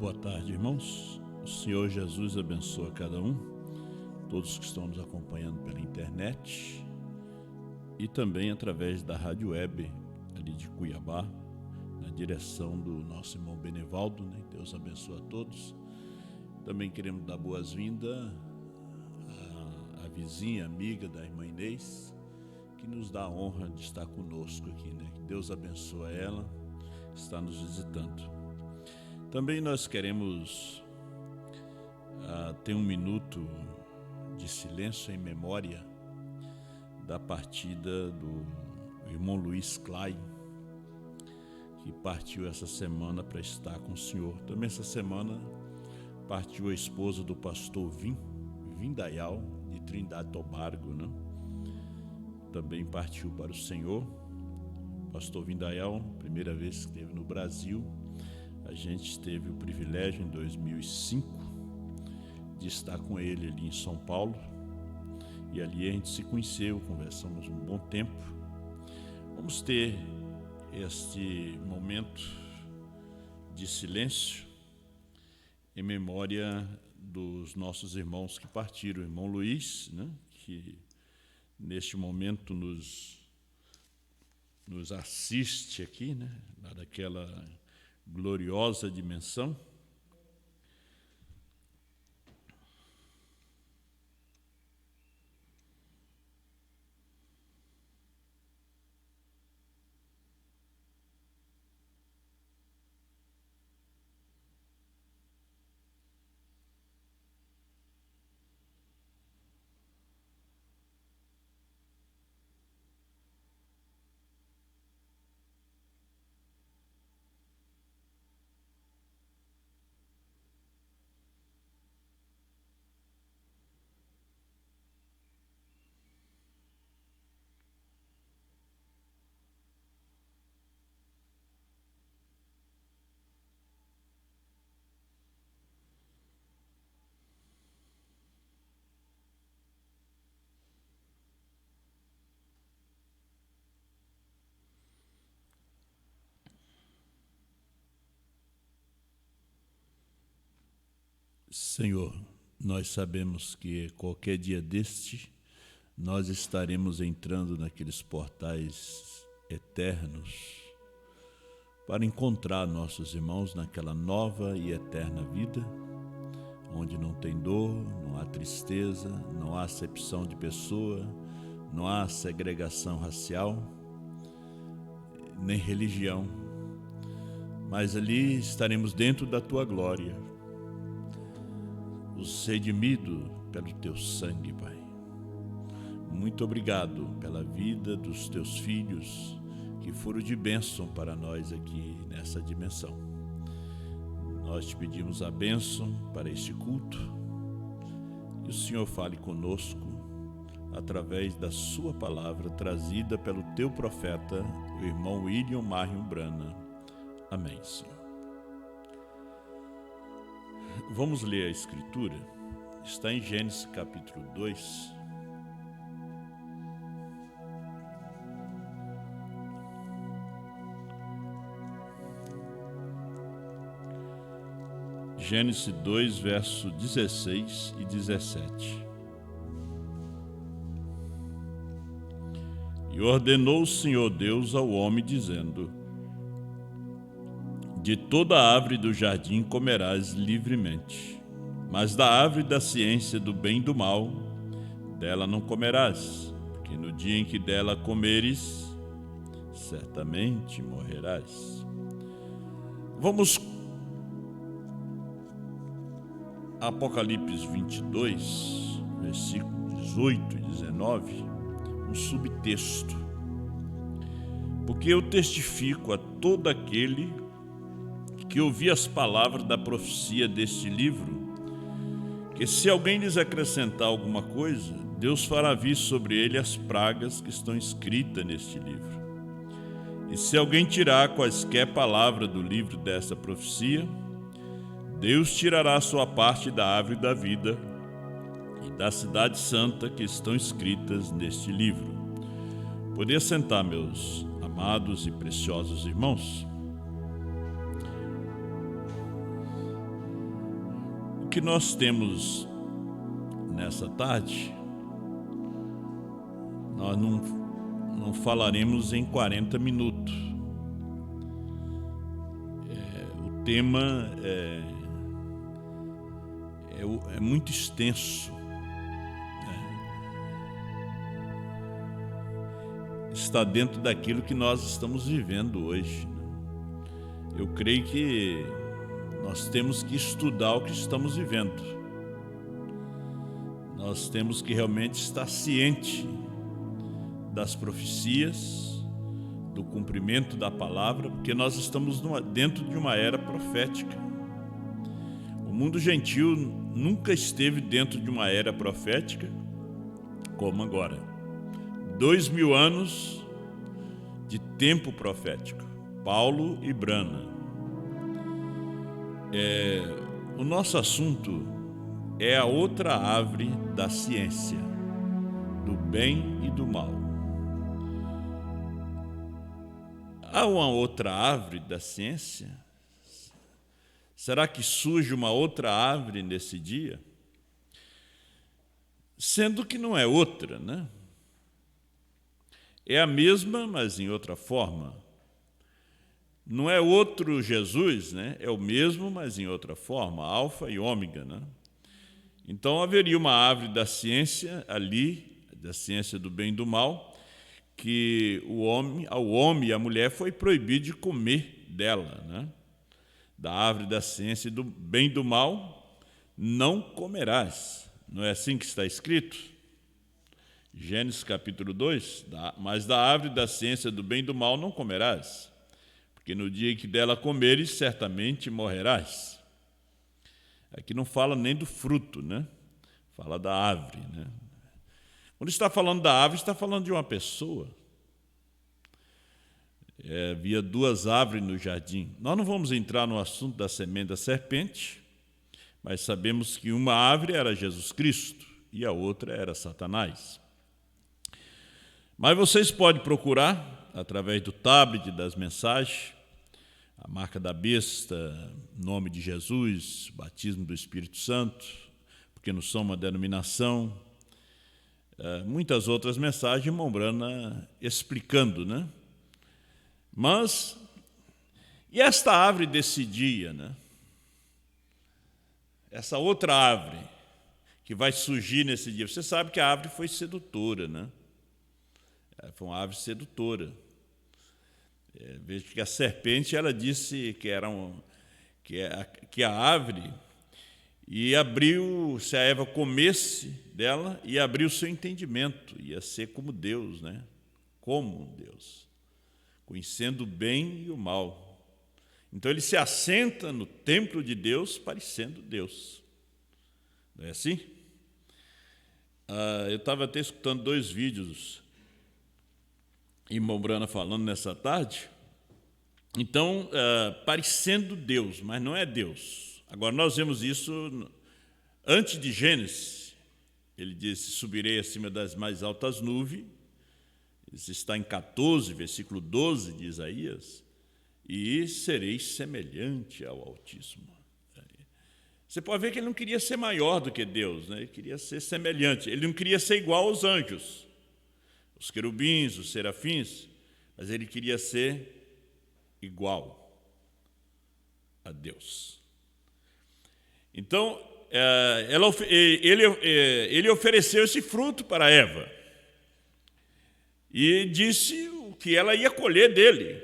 Boa tarde, irmãos. O Senhor Jesus abençoa cada um, todos que estão nos acompanhando pela internet e também através da rádio web ali de Cuiabá, na direção do nosso irmão Benevaldo, né? Deus abençoe a todos. Também queremos dar boas-vindas à vizinha, amiga da irmã Inês, que nos dá a honra de estar conosco aqui, né? Que Deus abençoe ela, está nos visitando. Também nós queremos ter um minuto de silêncio em memória da partida do irmão Luiz Klein, que partiu essa semana para estar com o Senhor. Também essa semana partiu a esposa do pastor Vindayal, de Trindade e Tobago, né? Também partiu para o Senhor. Pastor Vindayal, primeira vez que esteve no Brasil. A gente teve o privilégio em 2005 de estar com ele ali em São Paulo, e ali a gente se conheceu, conversamos um bom tempo. Vamos ter este momento de silêncio em memória dos nossos irmãos que partiram. O irmão Luiz, né, que neste momento nos assiste aqui, né, lá daquela gloriosa dimensão. Senhor, nós sabemos que qualquer dia deste nós estaremos entrando naqueles portais eternos para encontrar nossos irmãos naquela nova e eterna vida, onde não tem dor, não há tristeza, não há acepção de pessoa, não há segregação racial, nem religião, mas ali estaremos dentro da Tua glória, os redimidos pelo Teu sangue, Pai. Muito obrigado pela vida dos Teus filhos que foram de bênção para nós aqui nessa dimensão. Nós Te pedimos a bênção para este culto e o Senhor fale conosco através da Sua palavra trazida pelo Teu profeta, o irmão William Marion Brana. Amém, Senhor. Vamos ler a Escritura. Está em Gênesis capítulo 2. Gênesis 2, verso 16 e 17. E ordenou o Senhor Deus ao homem, dizendo: de toda árvore do jardim comerás livremente, mas da árvore da ciência do bem e do mal, dela não comerás, porque no dia em que dela comeres, certamente morrerás. Vamos a Apocalipse 22, versículos 18 e 19, um subtexto. Porque eu testifico a todo aquele que ouvi as palavras da profecia deste livro, que se alguém lhes acrescentar alguma coisa, Deus fará vir sobre ele as pragas que estão escritas neste livro. E se alguém tirar quaisquer palavras do livro dessa profecia, Deus tirará a sua parte da árvore da vida e da cidade santa que estão escritas neste livro. Podem sentar, meus amados e preciosos irmãos. que nós temos nessa tarde, nós não falaremos em 40 minutos. O tema é muito extenso. Está dentro daquilo que nós estamos vivendo hoje. Eu creio que nós temos que estudar o que estamos vivendo. Nós temos que realmente estar ciente das profecias, do cumprimento da palavra, porque nós estamos dentro de uma era profética. O mundo gentil nunca esteve dentro de uma era profética como agora. 2000 anos de tempo profético. Paulo e Brana. O nosso assunto é a outra árvore da ciência, do bem e do mal. Há uma outra árvore da ciência? Será que surge uma outra árvore nesse dia? Sendo que não é outra, né? É a mesma, mas em outra forma. Não é outro Jesus, né? É o mesmo, mas em outra forma, alfa e ômega, né? Então haveria uma árvore da ciência ali, da ciência do bem e do mal, que ao homem e à mulher foi proibido de comer dela, né? Da árvore da ciência do bem e do mal não comerás. Não é assim que está escrito? Gênesis capítulo 2, mas da árvore da ciência do bem e do mal não comerás, porque no dia em que dela comeres, certamente morrerás. Aqui não fala nem do fruto, né? Fala da árvore, né? Quando está falando da árvore, está falando de uma pessoa. Havia 2 árvores no jardim. Nós não vamos entrar no assunto da semente da serpente, mas sabemos que uma árvore era Jesus Cristo e a outra era Satanás. Mas vocês podem procurar, através do tablet das mensagens, a marca da besta, nome de Jesus, batismo do Espírito Santo, porque não são uma denominação, muitas outras mensagens, irmão Brana explicando, né? Mas, e esta árvore desse dia, né? Essa outra árvore que vai surgir nesse dia. Você sabe que a árvore foi sedutora, né? Foi uma árvore sedutora. Veja que a serpente, ela disse que a árvore e abriu, se a Eva comesse dela, ia abrir o seu entendimento, ia ser como Deus, né? Como Deus, conhecendo o bem e o mal. Então ele se assenta no templo de Deus, parecendo Deus. Não é assim? Eu estava até escutando 2 vídeos, irmão Brana falando nessa tarde. Então, parecendo Deus, mas não é Deus. Agora, nós vemos isso antes de Gênesis. Ele disse, subirei acima das mais altas nuvens. Isso está em 14, versículo 12 de Isaías. E sereis semelhante ao Altíssimo. Você pode ver que ele não queria ser maior do que Deus, né? Ele queria ser semelhante. Ele não queria ser igual aos anjos, os querubins, os serafins, mas ele queria ser igual a Deus. Então, ele ofereceu esse fruto para Eva e disse o que ela ia colher dele.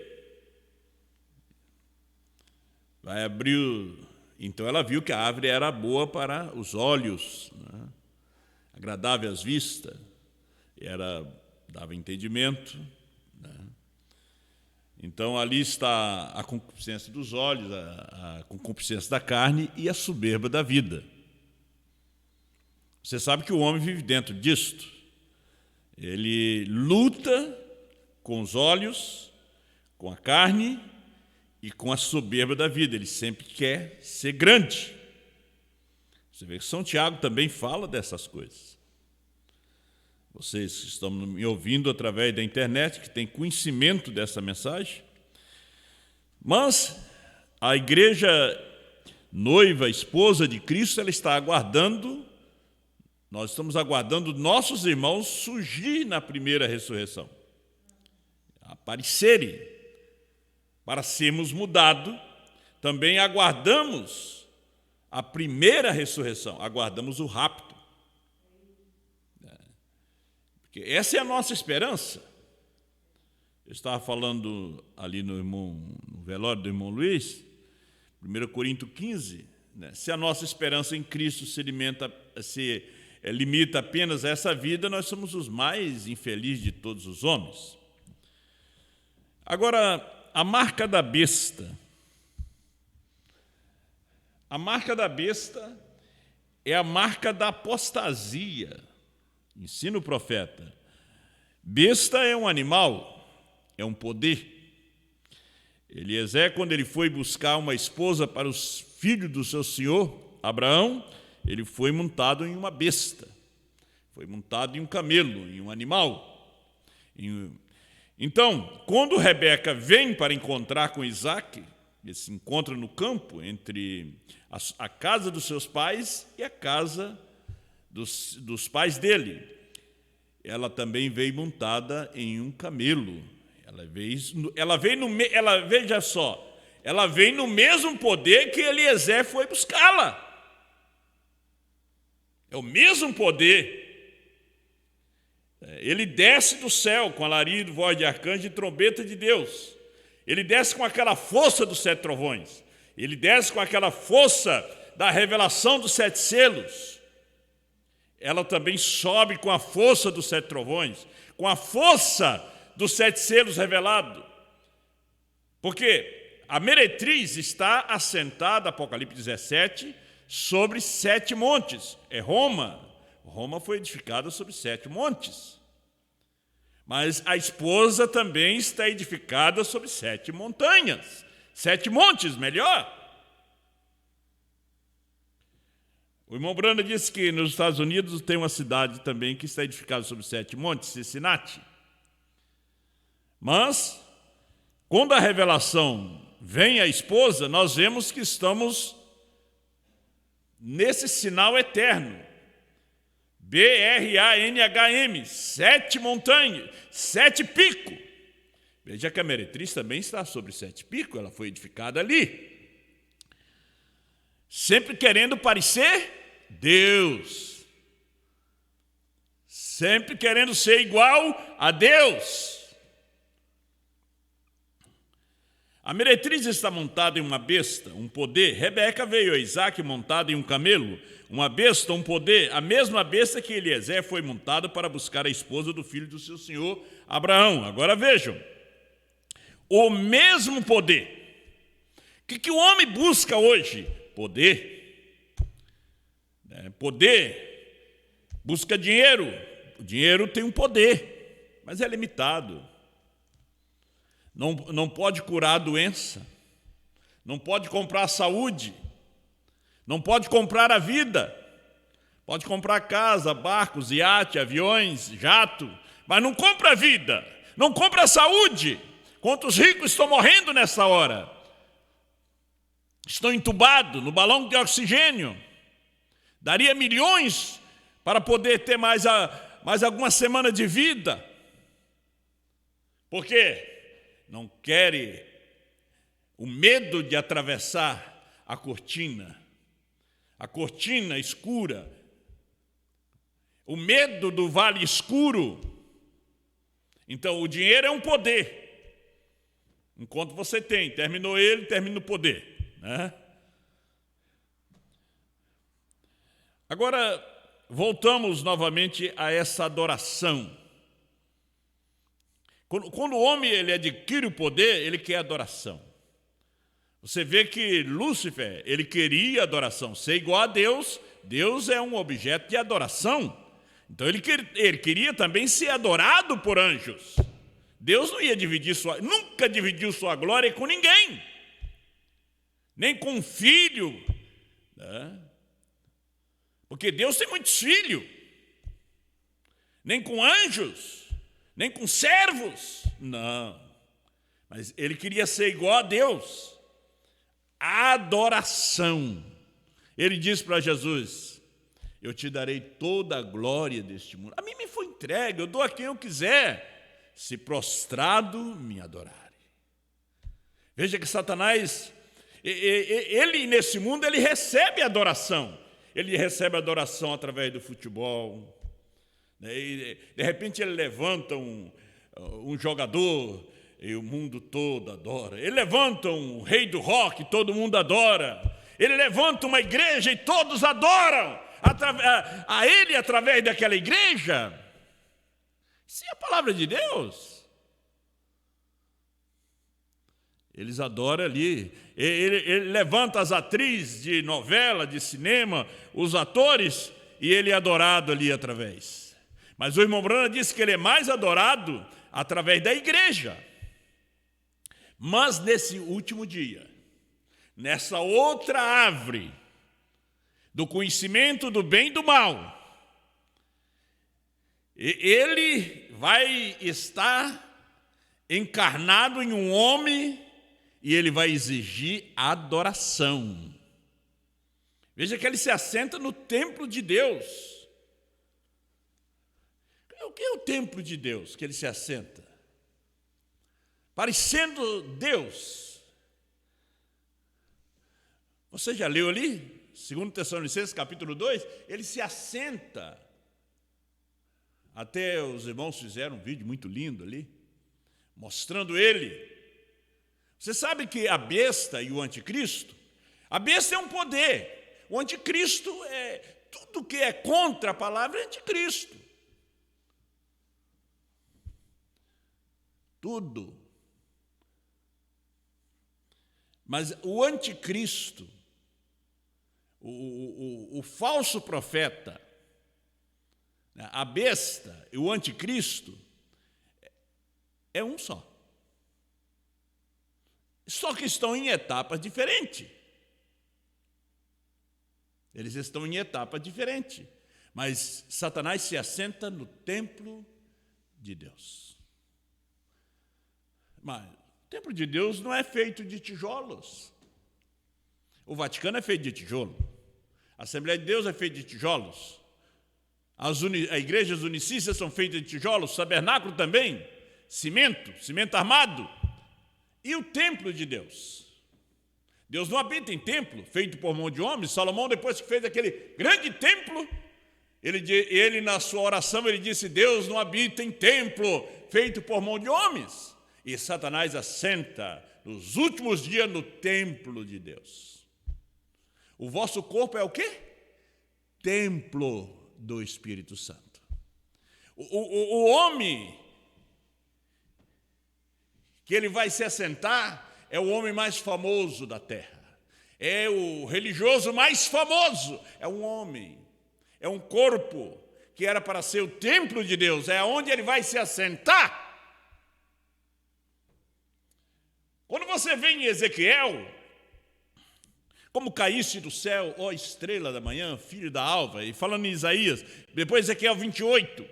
Vai abrir. Então ela viu que a árvore era boa para os olhos, né? Agradável às vistas, dava entendimento, né? Então ali está a concupiscência dos olhos, a concupiscência da carne e a soberba da vida. Você sabe que o homem vive dentro disto. Ele luta com os olhos, com a carne e com a soberba da vida. Ele sempre quer ser grande. Você vê que São Tiago também fala dessas coisas. Vocês que estão me ouvindo através da internet, que têm conhecimento dessa mensagem. Mas a igreja noiva, esposa de Cristo, ela está aguardando, nós estamos aguardando nossos irmãos surgir na primeira ressurreição, aparecerem, para sermos mudados. Também aguardamos a primeira ressurreição, aguardamos o rapto. Porque essa é a nossa esperança. Eu estava falando ali no velório do irmão Luiz, 1 Coríntios 15, né? Se a nossa esperança em Cristo se limita apenas a essa vida, nós somos os mais infelizes de todos os homens. Agora, a marca da besta. A marca da besta é a marca da apostasia. Ensina o profeta. Besta é um animal, é um poder. Eliezer, quando ele foi buscar uma esposa para os filhos do seu senhor, Abraão, ele foi montado em uma besta. Foi montado em um camelo, em um animal. Então, quando Rebeca vem para encontrar com Isaac, ele se encontra no campo entre a casa dos seus pais e a casa dos pais dele. Ela também veio montada em um camelo. Veja só, ela vem no mesmo poder que Eliezer foi buscá-la. É o mesmo poder. Ele desce do céu com alarido, voz de arcanjo e trombeta de Deus. Ele desce com aquela força dos 7 trovões. Ele desce com aquela força da revelação dos 7 selos. Ela também sobe com a força dos 7 trovões, com a força dos 7 selos revelados. Porque a meretriz está assentada, Apocalipse 17, sobre 7 montes. É Roma. Roma foi edificada sobre 7 montes. Mas a esposa também está edificada sobre 7 montanhas. 7 montes, melhor. O irmão Branda disse que nos Estados Unidos tem uma cidade também que está edificada sobre 7 montes, Cincinnati. Mas, quando a revelação vem à esposa, nós vemos que estamos nesse sinal eterno. BRANHM, 7 montanhas, 7 picos. Veja que a meretriz também está sobre 7 picos, ela foi edificada ali. Sempre querendo parecer Deus. Sempre querendo ser igual a Deus. A meretriz está montada em uma besta, um poder. Rebeca veio a Isaac montada em um camelo, uma besta, um poder, a mesma besta que Eliezer foi montado para buscar a esposa do filho do seu senhor Abraão. Agora vejam, o mesmo poder. O que o homem busca hoje? Poder. Poder. Busca dinheiro. O dinheiro tem um poder, mas é limitado. Não pode curar a doença, não pode comprar a saúde, não pode comprar a vida, pode comprar casa, barcos, iate, aviões, jato, mas não compra a vida, não compra a saúde. Quantos ricos estão morrendo nessa hora? Estão entubados no balão de oxigênio. Daria milhões para poder ter mais alguma semana de vida. Por quê? Não querem o medo de atravessar a cortina escura, o medo do vale escuro. Então, o dinheiro é um poder. Enquanto você tem, terminou ele, termina o poder, né? Agora, voltamos novamente a essa adoração. Quando o homem ele adquire o poder, ele quer adoração. Você vê que Lúcifer, ele queria adoração. Ser igual a Deus, Deus é um objeto de adoração. Então ele queria também ser adorado por anjos. Deus não ia nunca dividiu sua glória com ninguém. Nem com um filho. Né? Porque Deus tem muitos filhos. Nem com anjos. Nem com servos, não. Mas ele queria ser igual a Deus. adoração. Ele diz para Jesus: eu te darei toda a glória deste mundo. A mim me foi entregue, eu dou a quem eu quiser, se prostrado me adorarem. Veja que Satanás, ele nesse mundo, ele recebe adoração. Ele recebe adoração através do futebol. De repente ele levanta um jogador e o mundo todo adora. Ele levanta um rei do rock, todo mundo adora. Ele levanta uma igreja e todos adoram a ele através daquela igreja. Isso é a palavra de Deus. Eles adoram ali. Ele levanta as atrizes de novela, de cinema, os atores, e ele é adorado ali através. Mas o irmão Branham disse que ele é mais adorado através da igreja. Mas nesse último dia, nessa outra árvore do conhecimento do bem e do mal, ele vai estar encarnado em um homem e ele vai exigir adoração. Veja que ele se assenta no templo de Deus. O que é o templo de Deus que ele se assenta? Parecendo Deus. Você já leu ali? 2 Tessalonicenses capítulo 2, ele se assenta. Até os irmãos fizeram um vídeo muito lindo ali, mostrando ele. Você sabe que a besta e o anticristo, a besta é um poder, o anticristo é tudo que é contra a palavra é anticristo. Tudo. Mas o anticristo, o falso profeta, a besta e o anticristo é um só. Só que estão em etapas diferentes. Eles estão em etapas diferentes. Mas Satanás se assenta no templo de Deus. Mas o templo de Deus não é feito de tijolos. O Vaticano é feito de tijolo. A Assembleia de Deus é feita de tijolos. As igrejas unicícias são feitas de tijolos. O tabernáculo também. Cimento armado. E o templo de Deus? Deus não habita em templo feito por mão de homens. Salomão, depois que fez aquele grande templo, ele na sua oração, ele disse: Deus não habita em templo feito por mão de homens. E Satanás assenta nos últimos dias no templo de Deus. O vosso corpo é o quê? Templo do Espírito Santo. O homem que ele vai se assentar é o homem mais famoso da terra. É o religioso mais famoso. É um homem, é um corpo que era para ser o templo de Deus. É onde ele vai se assentar. Quando você vê em Ezequiel, como caíste do céu, ó estrela da manhã, filho da alva, e falando em Isaías, depois Ezequiel 28,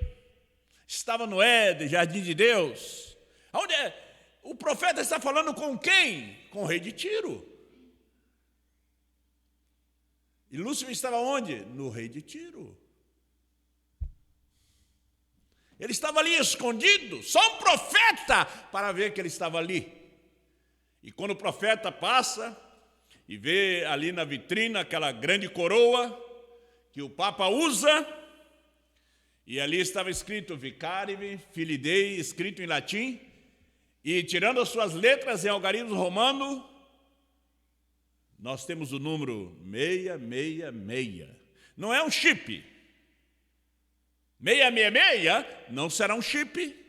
estava no Éden, jardim de Deus. Onde é? O profeta está falando com quem? Com o rei de Tiro. E Lúcifer estava onde? No rei de Tiro. Ele estava ali escondido, só um profeta para ver que ele estava ali. E quando o profeta passa e vê ali na vitrina aquela grande coroa que o Papa usa, e ali estava escrito Vicarive Filii Dei, escrito em latim, e tirando as suas letras em algarismo romano, nós temos o número 666. Não é um chip. 666 não será um chip.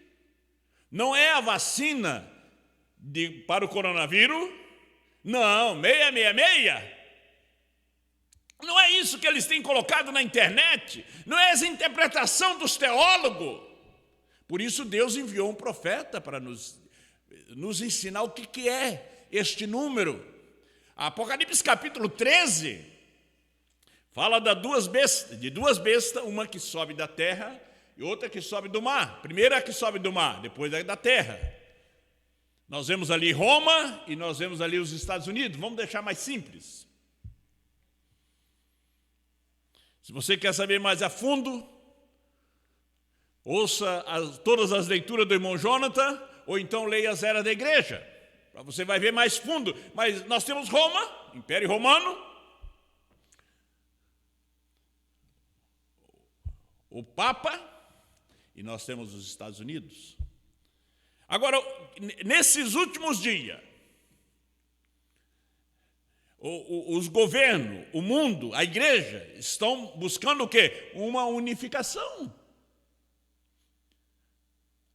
Não é a vacina para o coronavírus. Não, 666. Não é isso que eles têm colocado na internet. Não é essa interpretação dos teólogos. Por isso Deus enviou um profeta para nos ensinar o que é este número. Apocalipse capítulo 13 fala de duas bestas, uma que sobe da terra e outra que sobe do mar. Primeiro a que sobe do mar, depois a da terra. Nós vemos ali Roma e nós vemos ali os Estados Unidos. Vamos deixar mais simples. Se você quer saber mais a fundo, ouça todas as leituras do irmão Jonathan, ou então leia as Eras da Igreja. Você vai ver mais fundo. Mas nós temos Roma, Império Romano, o Papa, e nós temos os Estados Unidos. Agora, nesses últimos dias, os governos, o mundo, a igreja, estão buscando o quê? Uma unificação.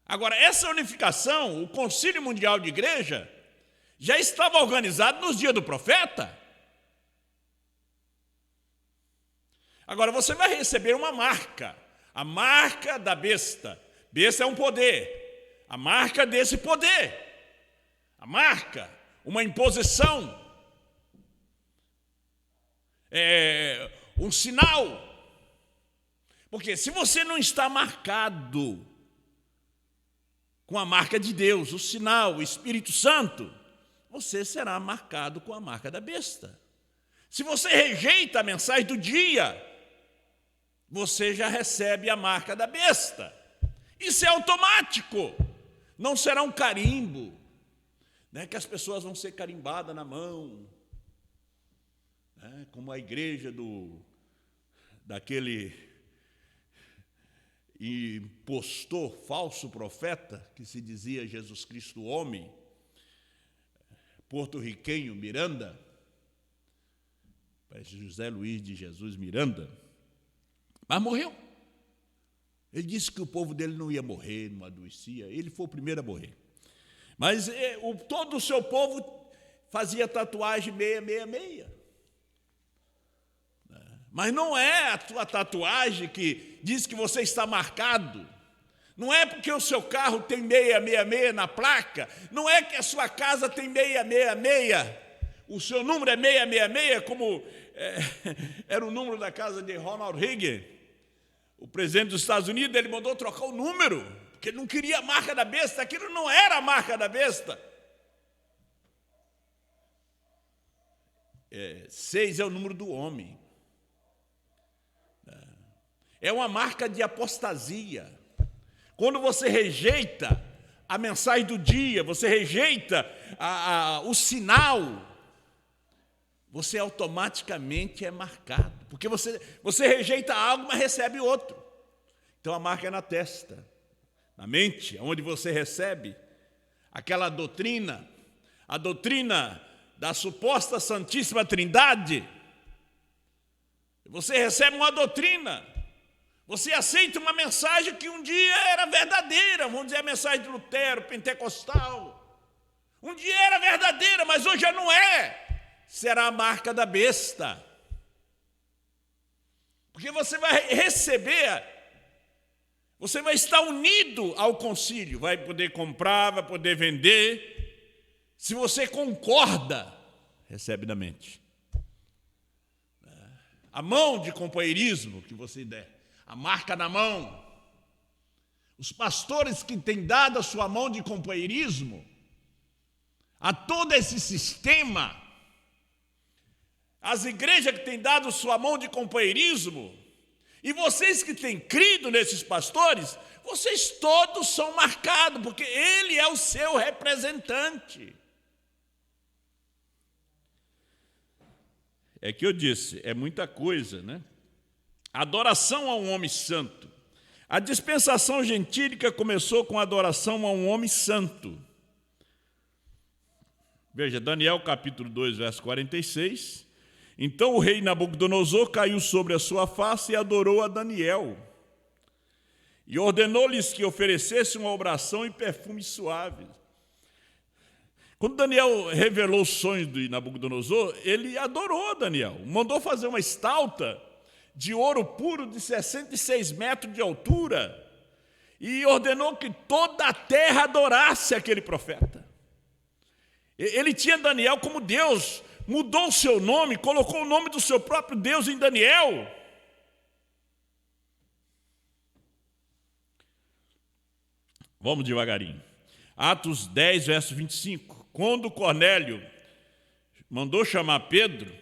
Agora, essa unificação, o Concílio Mundial de Igreja, já estava organizado nos dias do profeta. Agora, você vai receber uma marca, a marca da besta. Besta é um poder. A marca desse poder, a marca, uma imposição, um sinal. Porque se você não está marcado com a marca de Deus, o sinal, o Espírito Santo, você será marcado com a marca da besta. Se você rejeita a mensagem do dia, você já recebe a marca da besta. Isso é automático. Não será um carimbo, né, que as pessoas vão ser carimbadas na mão, né, como a igreja daquele impostor, falso profeta, que se dizia Jesus Cristo homem, porto-riquenho Miranda, parece José Luiz de Jesus Miranda, mas morreu. Ele disse que o povo dele não ia morrer, não adoecia. Ele foi o primeiro a morrer. Mas todo o seu povo fazia tatuagem 666. Mas não é a tua tatuagem que diz que você está marcado. Não é porque o seu carro tem 666 na placa. Não é que a sua casa tem 666. O seu número é 666, como era o número da casa de Ronald Reagan. O presidente dos Estados Unidos, ele mandou trocar o número, porque ele não queria a marca da besta, aquilo não era a marca da besta. 6 é o número do homem. É uma marca de apostasia. Quando você rejeita a mensagem do dia, você rejeita o sinal, você automaticamente é marcado. Porque você rejeita algo, mas recebe outro. Então a marca é na testa, na mente, onde você recebe aquela doutrina, a doutrina da suposta Santíssima Trindade. Você recebe uma doutrina, você aceita uma mensagem que um dia era verdadeira, vamos dizer a mensagem de Lutero, pentecostal. Um dia era verdadeira, mas hoje já não é. Será a marca da besta. Porque você vai receber, você vai estar unido ao concílio, vai poder comprar, vai poder vender. Se você concorda, recebe na mente. A mão de companheirismo que você der, a marca na mão. Os pastores que têm dado a sua mão de companheirismo a todo esse sistema, as igrejas que têm dado sua mão de companheirismo, e vocês que têm crido nesses pastores, vocês todos são marcados, porque ele é o seu representante. É que eu disse, é muita coisa, né? Adoração a um homem santo. A dispensação gentílica começou com a adoração a um homem santo. Veja, Daniel capítulo 2, verso 46. Então o rei Nabucodonosor caiu sobre a sua face e adorou a Daniel. E ordenou-lhes que oferecessem uma oração e perfumes suaves. Quando Daniel revelou os sonhos de Nabucodonosor, ele adorou a Daniel. Mandou fazer uma estalta de ouro puro de 66 metros de altura. E ordenou que toda a terra adorasse aquele profeta. Ele tinha Daniel como Deus, mudou o seu nome, colocou o nome do seu próprio Deus em Daniel. Vamos devagarinho. Atos 10, verso 25. Quando Cornélio mandou chamar Pedro,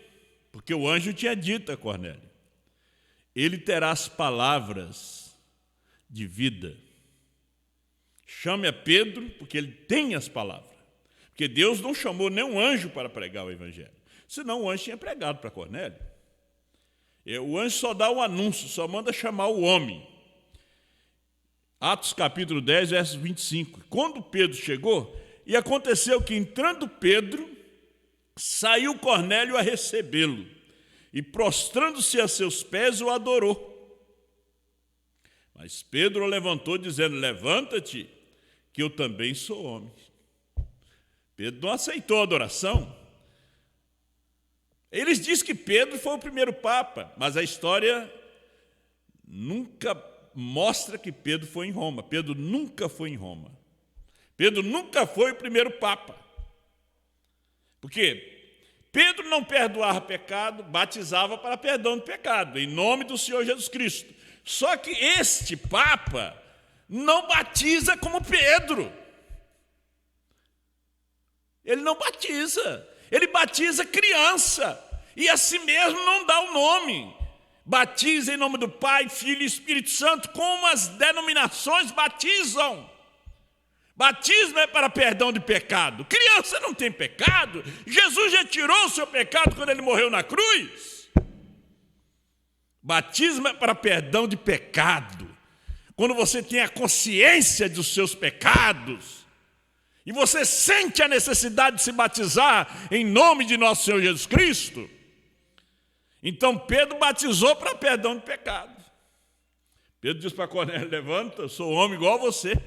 porque o anjo tinha dito a Cornélio: ele terá as palavras de vida. Chame a Pedro, porque ele tem as palavras. Porque Deus não chamou nenhum anjo para pregar o evangelho. Senão o anjo tinha pregado para Cornélio. O anjo só dá o anúncio, só manda chamar o homem. Atos capítulo 10, verso 25. Quando Pedro chegou, e aconteceu que, entrando Pedro, saiu Cornélio a recebê-lo, e prostrando-se a seus pés, o adorou. Mas Pedro o levantou, dizendo: levanta-te, que eu também sou homem. Pedro não aceitou a adoração. Eles dizem que Pedro foi o primeiro papa, mas a história nunca mostra que Pedro foi em Roma. Pedro nunca foi em Roma. Pedro nunca foi o primeiro papa. Porque Pedro não perdoava pecado, batizava para perdão de pecado, em nome do Senhor Jesus Cristo. Só que este papa não batiza como Pedro. Ele não batiza. Ele batiza criança, e a si mesmo não dá o nome. Batiza em nome do Pai, Filho e Espírito Santo, como as denominações batizam. Batismo é para perdão de pecado. Criança não tem pecado. Jesus já tirou o seu pecado quando ele morreu na cruz. Batismo é para perdão de pecado. Quando você tem a consciência dos seus pecados, e você sente a necessidade de se batizar em nome de nosso Senhor Jesus Cristo, então Pedro batizou para perdão de pecado. Pedro disse para Cornélio: levanta, eu sou homem igual a você.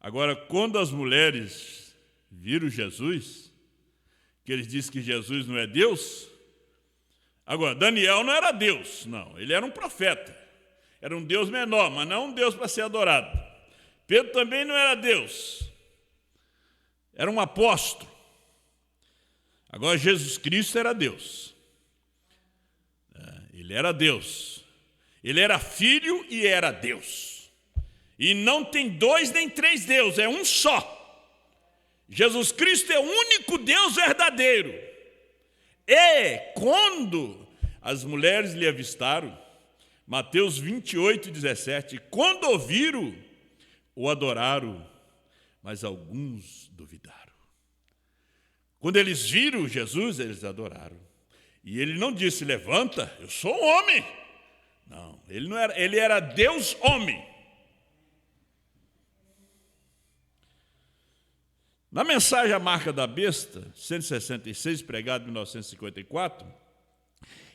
Agora, quando as mulheres viram Jesus, que eles dizem que Jesus não é Deus, agora, Daniel não era Deus, não, ele era um profeta, era um Deus menor, mas não um Deus para ser adorado. Pedro também não era Deus, era um apóstolo. Agora, Jesus Cristo era Deus. Ele era Deus. Ele era filho e era Deus. E não tem dois nem três deuses, é um só. Jesus Cristo é o único Deus verdadeiro. E quando as mulheres lhe avistaram, Mateus 28, 17, quando ouviram, o adoraram, mas alguns duvidaram. Quando eles viram Jesus, eles adoraram. E ele não disse: levanta, eu sou um homem. Não, ele não era, ele era Deus homem. Na mensagem A Marca da Besta, 166, pregado em 1954,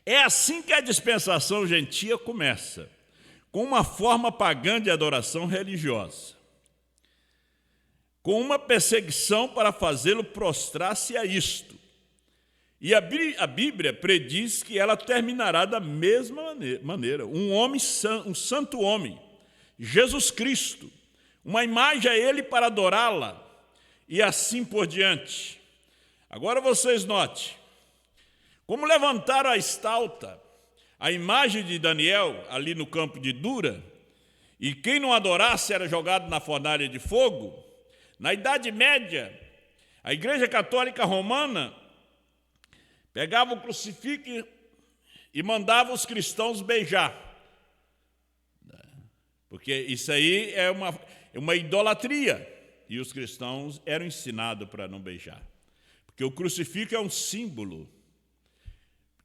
é assim que a dispensação gentia começa, com uma forma pagã de adoração religiosa, com uma perseguição para fazê-lo prostrar-se a isto. E a Bíblia prediz que ela terminará da mesma maneira. Um homem, um santo homem, Jesus Cristo, uma imagem a ele para adorá-la, e assim por diante. Agora vocês notem, como levantaram a estalta, a imagem de Daniel ali no campo de Dura, e quem não adorasse era jogado na fornalha de fogo. Na Idade Média, a Igreja Católica Romana pegava o crucifixo e mandava os cristãos beijar. Porque isso aí é uma idolatria. E os cristãos eram ensinados para não beijar. Porque o crucifixo é um símbolo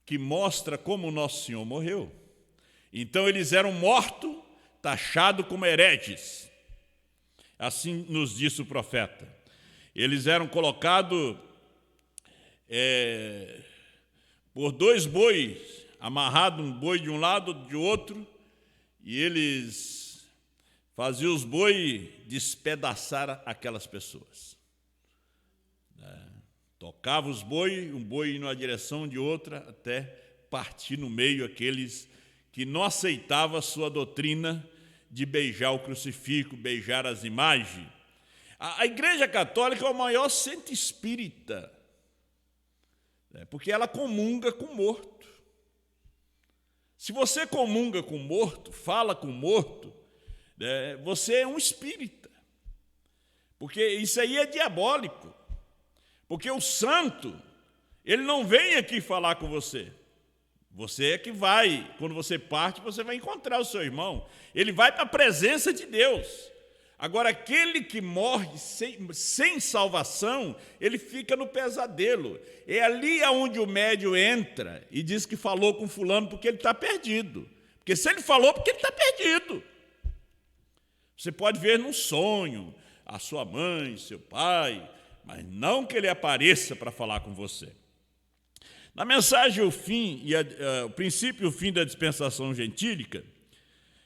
que mostra como o nosso Senhor morreu. Então eles eram mortos, taxados como hereges. Assim nos disse o profeta. Eles eram colocados por dois bois, amarrado um boi de um lado, de outro, e eles faziam os bois despedaçar aquelas pessoas. Tocava os bois, um boi indo numa direção de outra, até partir no meio aqueles que não aceitavam a sua doutrina de beijar o crucifixo, beijar as imagens. A Igreja Católica é o maior centro espírita, porque ela comunga com o morto. Se você comunga com o morto, fala com o morto, você é um espírita. Porque isso aí é diabólico. Porque o santo, ele não vem aqui falar com você. Você é que vai, quando você parte, você vai encontrar o seu irmão. Ele vai para a presença de Deus. Agora, aquele que morre sem salvação, ele fica no pesadelo. É ali onde o médium entra e diz que falou com fulano porque ele está perdido. Porque se ele falou, porque ele está perdido. Você pode ver num sonho a sua mãe, seu pai, mas não que ele apareça para falar com você. Na mensagem O Fim, o Princípio e o Fim da Dispensação Gentílica,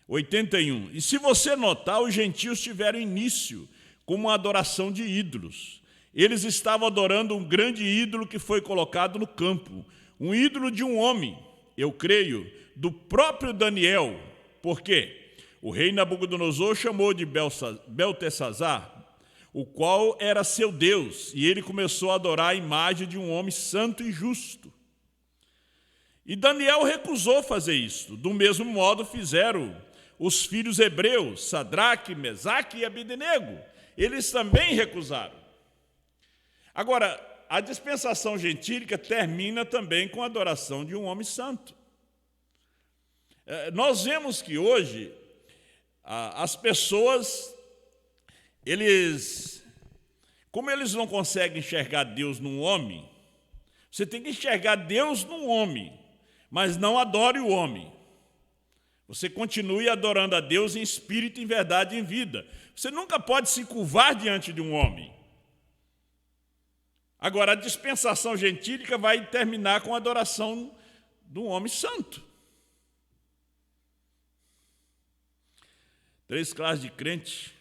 81. E se você notar, os gentios tiveram início como uma adoração de ídolos. Eles estavam adorando um grande ídolo que foi colocado no campo, um ídolo de um homem, eu creio, do próprio Daniel. Por quê? O rei Nabucodonosor chamou de Beltesazar, o qual era seu Deus, e ele começou a adorar a imagem de um homem santo e justo. E Daniel recusou fazer isso. Do mesmo modo fizeram os filhos hebreus, Sadraque, Mesaque e Abednego. Eles também recusaram. Agora, a dispensação gentílica termina também com a adoração de um homem santo. Nós vemos que hoje as pessoas, como eles não conseguem enxergar Deus num homem, você tem que enxergar Deus num homem, mas não adore o homem. Você continue adorando a Deus em espírito, em verdade e em vida. Você nunca pode se curvar diante de um homem. Agora, a dispensação gentílica vai terminar com a adoração de um homem santo. 3 Classes de Crente,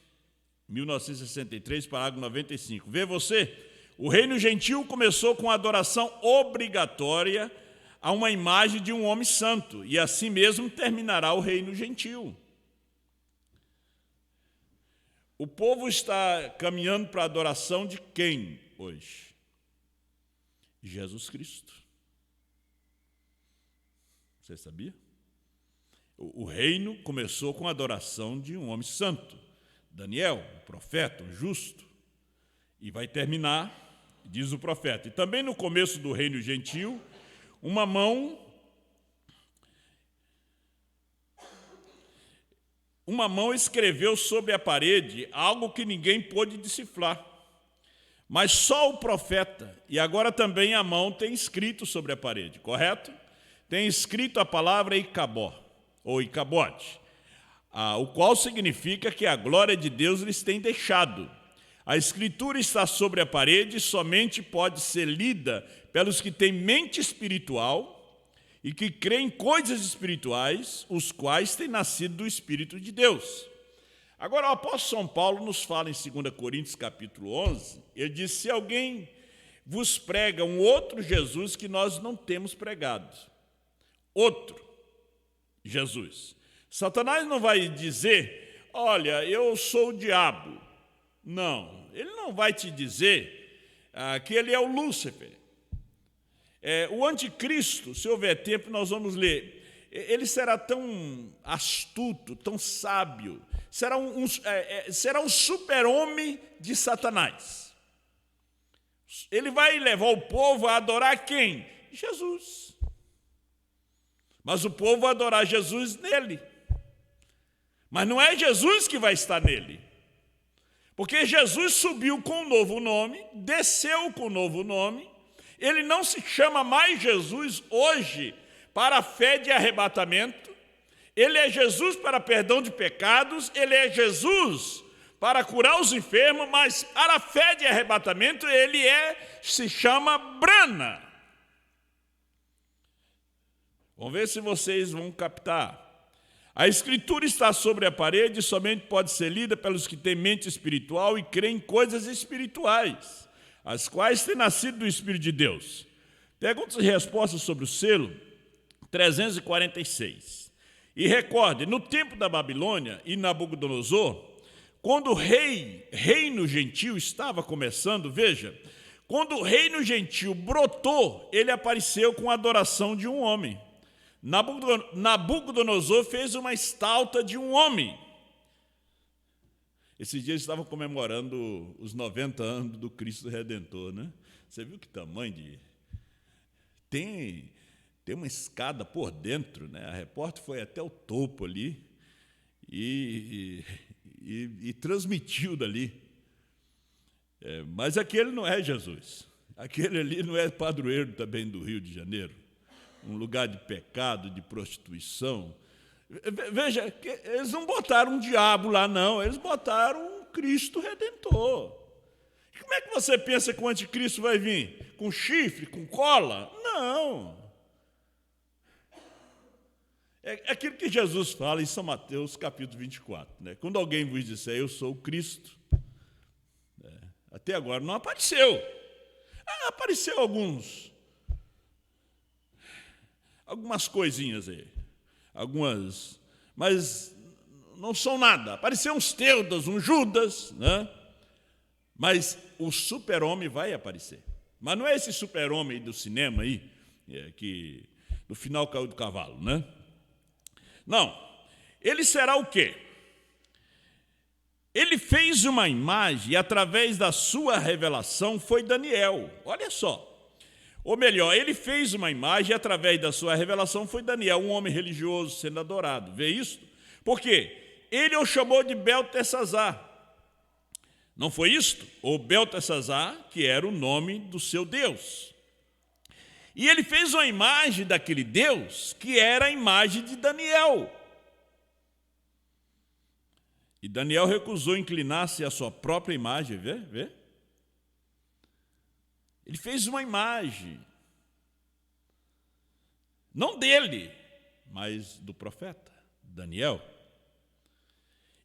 1963, parágrafo 95. Vê você, o reino gentil começou com a adoração obrigatória a uma imagem de um homem santo, e assim mesmo terminará o reino gentil. O povo está caminhando para a adoração de quem hoje? Jesus Cristo. Você sabia? O reino começou com a adoração de um homem santo, Daniel, um profeta, um justo, e vai terminar, diz o profeta. E também no começo do reino gentil, uma mão escreveu sobre a parede algo que ninguém pôde decifrar. Mas só o profeta, e agora também a mão tem escrito sobre a parede, correto? Tem escrito a palavra Icabó, ou Icabote, o qual significa que a glória de Deus lhes tem deixado. A escritura está sobre a parede e somente pode ser lida pelos que têm mente espiritual e que creem em coisas espirituais, os quais têm nascido do Espírito de Deus. Agora, o apóstolo São Paulo nos fala em 2 Coríntios, capítulo 11, ele diz, se alguém vos prega um outro Jesus que nós não temos pregado, outro Jesus. Satanás não vai dizer, olha, eu sou o diabo. Não, ele não vai te dizer que ele é o Lúcifer. O anticristo, se houver tempo, nós vamos ler. Ele será tão astuto, tão sábio, será um super-homem de Satanás. Ele vai levar o povo a adorar quem? Jesus. Mas o povo vai adorar Jesus nele. Mas não é Jesus que vai estar nele. Porque Jesus subiu com um novo nome, desceu com um novo nome. Ele não se chama mais Jesus hoje para a fé de arrebatamento. Ele é Jesus para perdão de pecados. Ele é Jesus para curar os enfermos. Mas para a fé de arrebatamento, ele se chama Brana. Vamos ver se vocês vão captar. A escritura está sobre a parede e somente pode ser lida pelos que têm mente espiritual e creem em coisas espirituais, as quais têm nascido do Espírito de Deus. Perguntas e respostas sobre o selo, 346. E recorde, no tempo da Babilônia e Nabucodonosor, quando o reino gentil estava começando, veja, quando o reino gentil brotou, ele apareceu com a adoração de um homem. Nabucodonosor fez uma estátua de um homem. Esses dias estavam comemorando os 90 anos do Cristo Redentor, né? Você viu que tamanho de... Tem uma escada por dentro, né? A repórter foi até o topo ali e transmitiu dali. Mas aquele não é Jesus. Aquele ali não é padroeiro também do Rio de Janeiro. Um lugar de pecado, de prostituição. Veja, eles não botaram um diabo lá, não. Eles botaram um Cristo Redentor. E como é que você pensa que o anticristo vai vir? Com chifre, com cola? Não. É aquilo que Jesus fala em São Mateus, capítulo 24. Né? Quando alguém vos disser, eu sou o Cristo, até agora não apareceu. Apareceu algumas coisinhas aí. Mas não são nada. Apareceram uns Teudas, uns Judas, né? Mas o super-homem vai aparecer. Mas não é esse super-homem do cinema aí, que no final caiu do cavalo, né? Não. Ele será o quê? Ele fez uma imagem e através da sua revelação foi Daniel. Olha só. Ou melhor, ele fez uma imagem e através da sua revelação foi Daniel, um homem religioso sendo adorado. Vê isso? Por quê? Ele o chamou de Beltesazar. Não foi isto? Ou Beltesazar, que era o nome do seu Deus. E ele fez uma imagem daquele Deus que era a imagem de Daniel. E Daniel recusou inclinar-se à sua própria imagem, vê? Ele fez uma imagem, não dele, mas do profeta, Daniel.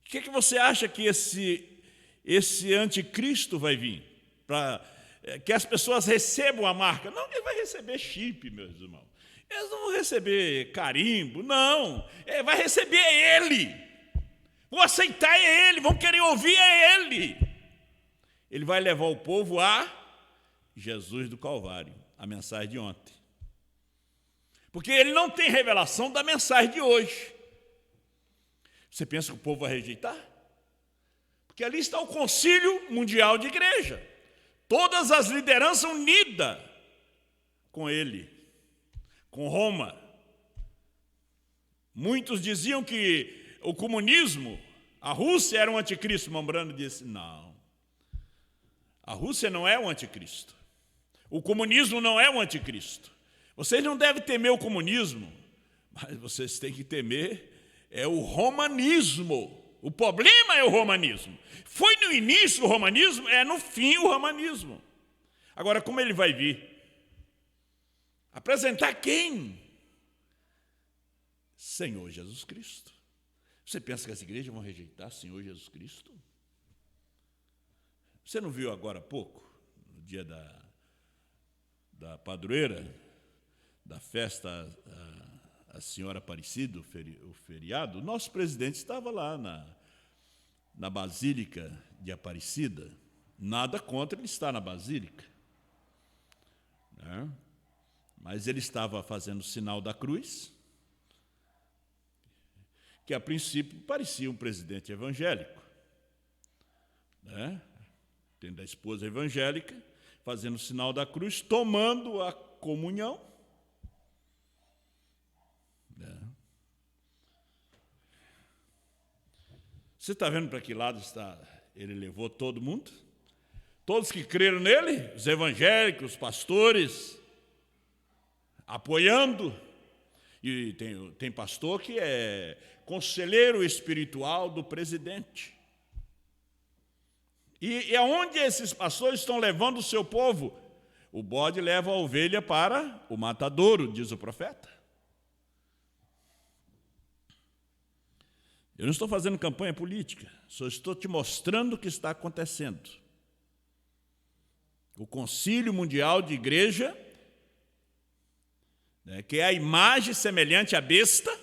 O que você acha que esse anticristo vai vir? Para que as pessoas recebam a marca? Não, ele vai receber chip, meus irmãos. Eles não vão receber carimbo, não. Vai receber ele. Vão aceitar ele, vão querer ouvir ele. Ele vai levar o povo a Jesus do Calvário, a mensagem de ontem. Porque ele não tem revelação da mensagem de hoje. Você pensa que o povo vai rejeitar? Porque ali está o Concílio Mundial de Igreja. Todas as lideranças unidas com ele, com Roma. Muitos diziam que o comunismo, a Rússia era um anticristo. Mambrano disse, não. A Rússia não é o anticristo. O comunismo não é o anticristo. Vocês não devem temer o comunismo, mas vocês têm que temer o romanismo. O problema é o romanismo. Foi no início o romanismo, no fim o romanismo. Agora, como ele vai vir? Apresentar quem? Senhor Jesus Cristo. Você pensa que as igrejas vão rejeitar Senhor Jesus Cristo? Você não viu agora há pouco, no dia da padroeira, da festa a Senhora Aparecida, o feriado? O nosso presidente estava lá na Basílica de Aparecida. Nada contra ele estar na Basílica, né? Mas ele estava fazendo o sinal da cruz, que a princípio parecia um presidente evangélico, né? Tendo a esposa evangélica, fazendo o sinal da cruz, tomando a comunhão. Você está vendo para que lado está? Ele levou todo mundo? Todos que creram nele, os evangélicos, os pastores, apoiando. E tem pastor que é conselheiro espiritual do presidente. E aonde esses pastores estão levando o seu povo? O bode leva a ovelha para o matadouro, diz o profeta. Eu não estou fazendo campanha política, só estou te mostrando o que está acontecendo. O Concílio Mundial de Igreja, que é a imagem semelhante à besta,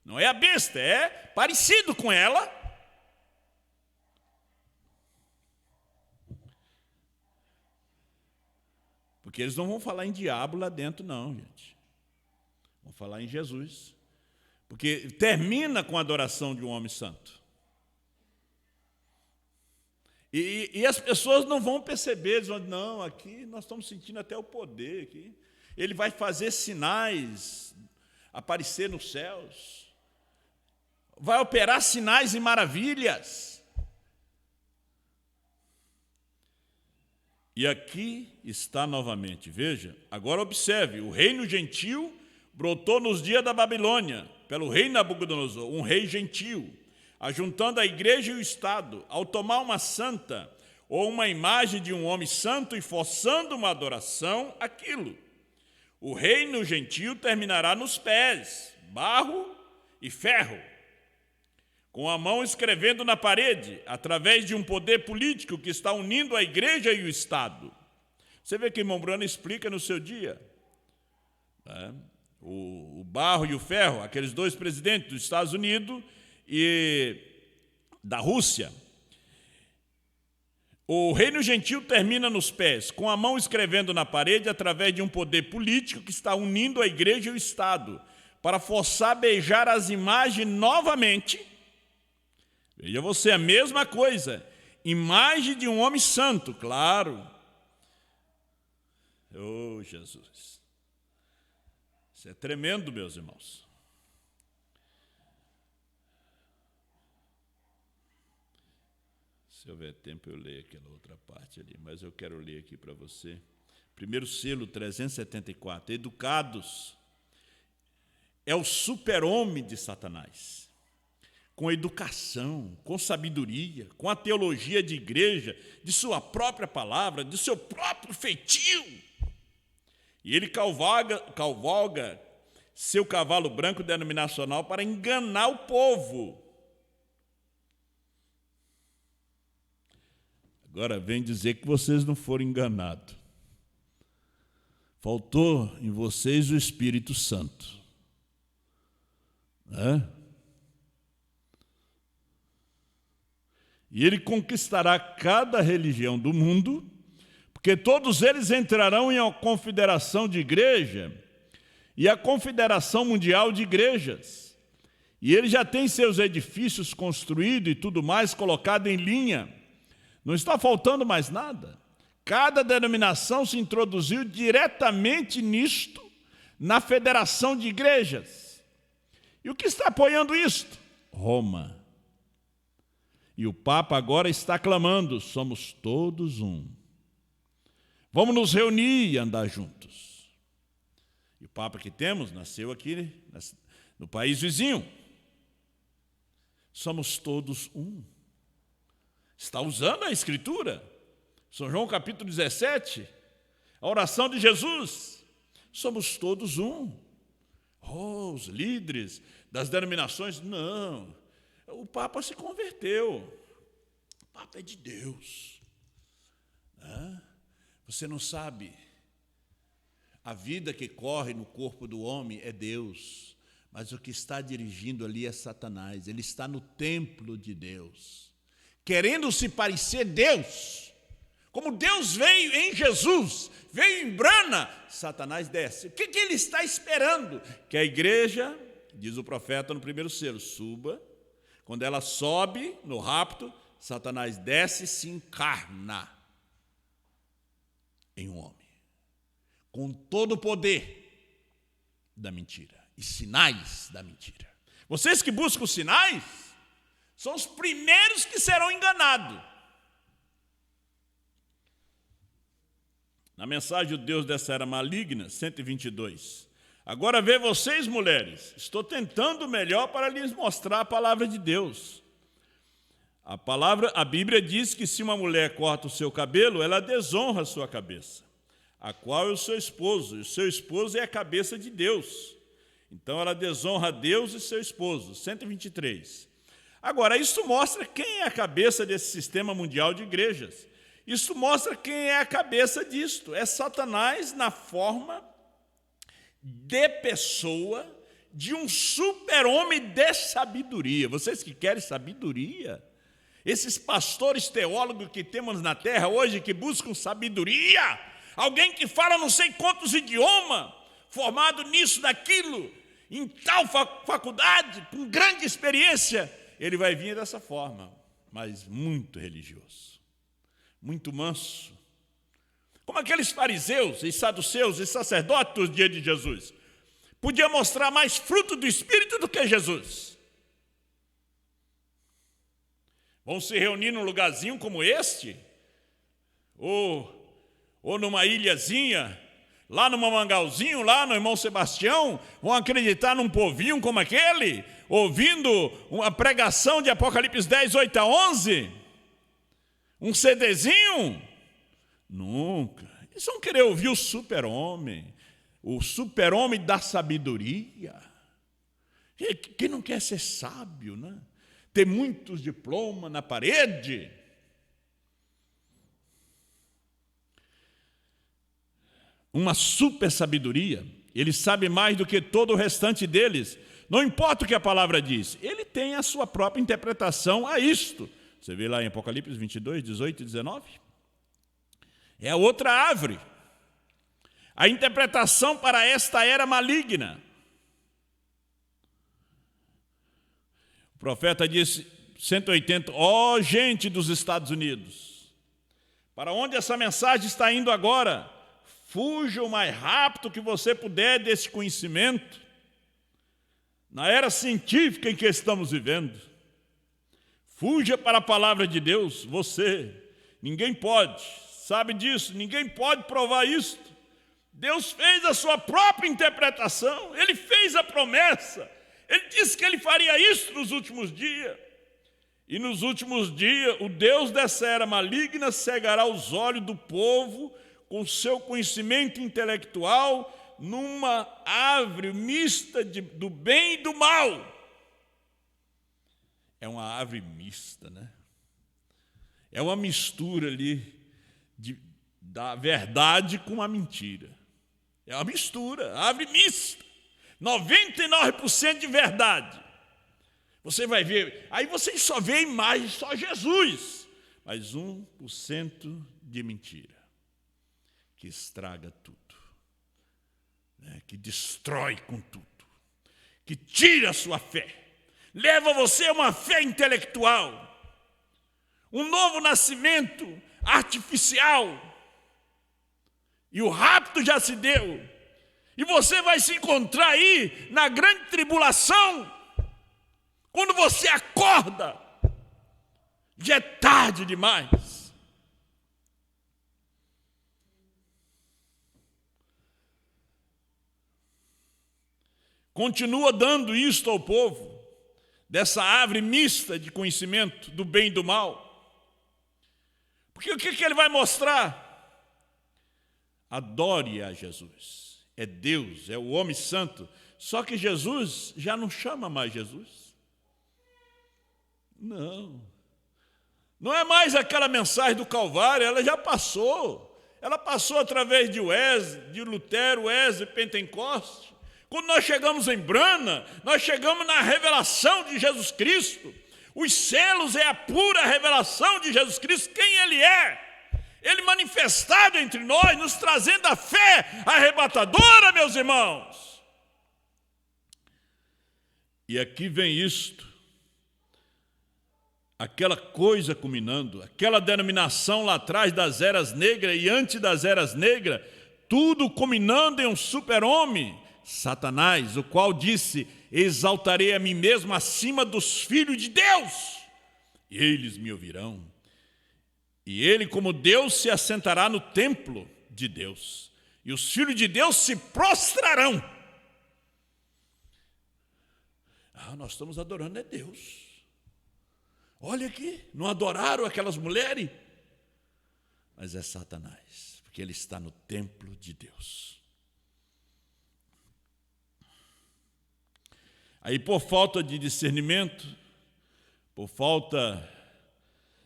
não é a besta, é parecido com ela. Porque eles não vão falar em diabo lá dentro, não, gente. Vão falar em Jesus. Porque termina com a adoração de um homem santo. E as pessoas não vão perceber, eles vão dizer, não, aqui nós estamos sentindo até o poder. Aqui. Ele vai fazer sinais aparecer nos céus. Vai operar sinais e maravilhas. E aqui está novamente, veja, agora observe, o reino gentil brotou nos dias da Babilônia, pelo rei Nabucodonosor, um rei gentil, ajuntando a igreja e o Estado, ao tomar uma santa ou uma imagem de um homem santo e forçando uma adoração, aquilo. O reino gentil terminará nos pés, barro e ferro, com a mão escrevendo na parede, através de um poder político que está unindo a igreja e o Estado. Você vê que irmão Bruno explica no seu dia. O barro e o ferro, aqueles dois presidentes dos Estados Unidos e da Rússia. O reino gentil termina nos pés, com a mão escrevendo na parede, através de um poder político que está unindo a igreja e o Estado, para forçar a beijar as imagens novamente. Veja você, a mesma coisa, imagem de um homem santo, claro. Oh, Jesus. Isso é tremendo, meus irmãos. Se houver tempo eu leio aquela outra parte ali, mas eu quero ler aqui para você. Primeiro selo 374, educados. É o super-homem de Satanás. Com educação, com sabedoria, com a teologia de igreja, de sua própria palavra, de seu próprio feitio. E ele cavalga seu cavalo branco denominacional para enganar o povo. Agora vem dizer que vocês não foram enganados. Faltou em vocês o Espírito Santo. E ele conquistará cada religião do mundo, porque todos eles entrarão em uma confederação de igreja e a Confederação Mundial de Igrejas. E ele já tem seus edifícios construídos e tudo mais colocado em linha. Não está faltando mais nada. Cada denominação se introduziu diretamente nisto, na federação de igrejas. E o que está apoiando isto? Roma. E o Papa agora está clamando, somos todos um. Vamos nos reunir e andar juntos. E o Papa que temos nasceu aqui no país vizinho. Somos todos um. Está usando a Escritura. São João capítulo 17, a oração de Jesus. Somos todos um. Oh, os líderes das denominações, não. O Papa se converteu. O Papa é de Deus. Você não sabe. A vida que corre no corpo do homem é Deus. Mas o que está dirigindo ali é Satanás. Ele está no templo de Deus. Querendo se parecer Deus. Como Deus veio em Jesus, veio em Brana, Satanás desce. O que ele está esperando? Que a igreja, diz o profeta no primeiro selo, suba. Quando ela sobe no rapto, Satanás desce e se encarna em um homem. Com todo o poder da mentira e sinais da mentira. Vocês que buscam sinais, são os primeiros que serão enganados. Na mensagem do Deus dessa era maligna, 122. Agora vê vocês, mulheres, estou tentando o melhor para lhes mostrar a palavra de Deus. A Bíblia diz que se uma mulher corta o seu cabelo, ela desonra a sua cabeça, a qual é o seu esposo, e o seu esposo é a cabeça de Deus. Então ela desonra a Deus e seu esposo, 123. Agora, isso mostra quem é a cabeça desse sistema mundial de igrejas. Isso mostra quem é a cabeça disto. É Satanás na forma de pessoa, de um super-homem de sabedoria. Vocês que querem sabedoria, esses pastores teólogos que temos na terra hoje, que buscam sabedoria, alguém que fala não sei quantos idiomas, formado nisso, naquilo, em tal faculdade, com grande experiência, ele vai vir dessa forma, mas muito religioso. muito manso. Como aqueles fariseus e saduceus e sacerdotes dos dias de Jesus. Podia mostrar mais fruto do Espírito do que Jesus. Vão se reunir num lugarzinho como este, ou numa ilhazinha, lá no Mamangalzinho, lá no Irmão Sebastião, vão acreditar num povinho como aquele, ouvindo uma pregação de Apocalipse 10, 8 a 11? Um CDzinho? Nunca. Eles vão querer ouvir o super-homem da sabedoria. Quem não quer ser sábio, né? Ter muitos diplomas na parede. Uma super sabedoria. Ele sabe mais do que todo o restante deles. Não importa o que a palavra diz. Ele tem a sua própria interpretação a isto. Você vê lá em Apocalipse 22, 18 e 19? É a outra árvore. A interpretação para esta era maligna. O profeta disse, 180, ó gente dos Estados Unidos, para onde essa mensagem está indo agora? Fuja o mais rápido que você puder desse conhecimento. Na era científica em que estamos vivendo. Fuja para a palavra de Deus, você. Ninguém pode, sabe disso, ninguém pode provar isto. Deus fez a sua própria interpretação, Ele fez a promessa. Ele disse que Ele faria isso nos últimos dias. E nos últimos dias, o Deus dessa era maligna cegará os olhos do povo com seu conhecimento intelectual numa árvore mista do bem e do mal. É uma árvore mista, né? É uma mistura ali da verdade com a mentira. É uma mistura, árvore mista. 99% de verdade. Você vai ver, aí você só vê a imagem, só Jesus. Mas 1% de mentira. Que estraga tudo. Né? Que destrói com tudo. Que tira a sua fé. Leva você a uma fé intelectual. Um novo nascimento artificial. E o rapto já se deu. E você vai se encontrar aí na grande tribulação. Quando você acorda, já é tarde demais. Continua dando isto ao povo, dessa árvore mista de conhecimento do bem e do mal. Porque o que ele vai mostrar? Adore a Jesus. É Deus, é o homem santo. Só que Jesus já não chama mais Jesus. Não é mais aquela mensagem do Calvário, ela já passou. Ela passou através de Wesley, de Lutero, Wesley, Pentecoste. Quando nós chegamos em Brana, nós chegamos na revelação de Jesus Cristo. Os selos é a pura revelação de Jesus Cristo, quem Ele é. Ele manifestado entre nós, nos trazendo a fé arrebatadora, meus irmãos. E aqui vem isto. Aquela coisa culminando, aquela denominação lá atrás das eras negras e antes das eras negras, tudo culminando em um super-homem, Satanás, o qual disse, exaltarei a mim mesmo acima dos filhos de Deus, e eles me ouvirão. E ele, como Deus, se assentará no templo de Deus, e os filhos de Deus se prostrarão. Nós estamos adorando a Deus. Olha aqui, não adoraram aquelas mulheres? Mas é Satanás, porque ele está no templo de Deus. Aí, por falta de discernimento, por falta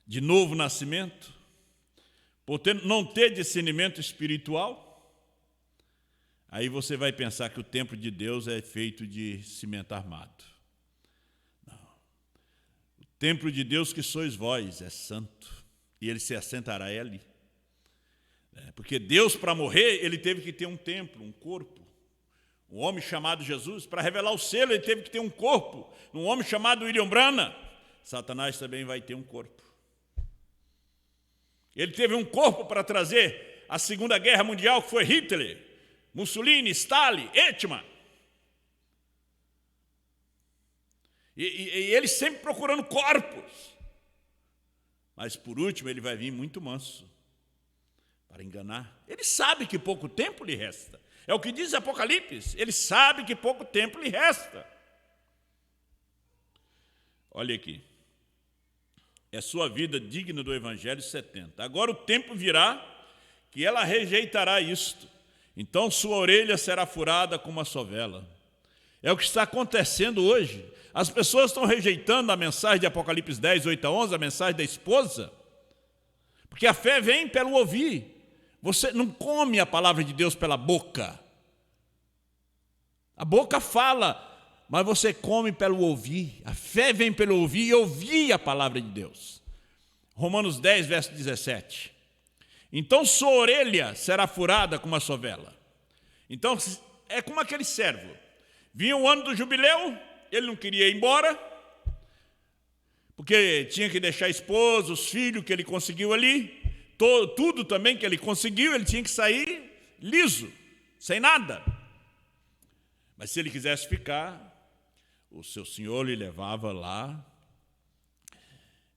de novo nascimento, por não ter discernimento espiritual, aí você vai pensar que o templo de Deus é feito de cimento armado. Templo de Deus que sois vós, é santo, e ele se assentará ali. Porque Deus, para morrer, ele teve que ter um templo, um corpo. Um homem chamado Jesus, para revelar o selo, ele teve que ter um corpo. Um homem chamado William Branham, Satanás também vai ter um corpo. Ele teve um corpo para trazer a Segunda Guerra Mundial, que foi Hitler, Mussolini, Stalin, Eichmann. E ele sempre procurando corpos. Mas por último ele vai vir muito manso para enganar. Ele sabe que pouco tempo lhe resta. É o que diz Apocalipse. Ele sabe que pouco tempo lhe resta. Olha aqui. É sua vida digna do Evangelho 70. Agora o tempo virá que ela rejeitará isto. Então sua orelha será furada como uma sovela. É o que está acontecendo hoje. As pessoas estão rejeitando a mensagem de Apocalipse 10, 8 a 11, a mensagem da esposa. Porque a fé vem pelo ouvir. Você não come a palavra de Deus pela boca. A boca fala, mas você come pelo ouvir. A fé vem pelo ouvir e ouvir a palavra de Deus. Romanos 10, verso 17. Então sua orelha será furada como uma sovela. Então é como aquele servo. Vinha o ano do jubileu, ele não queria ir embora, porque tinha que deixar a esposa, os filhos que ele conseguiu ali, tudo também que ele conseguiu, ele tinha que sair liso, sem nada. Mas se ele quisesse ficar, o seu senhor lhe levava lá,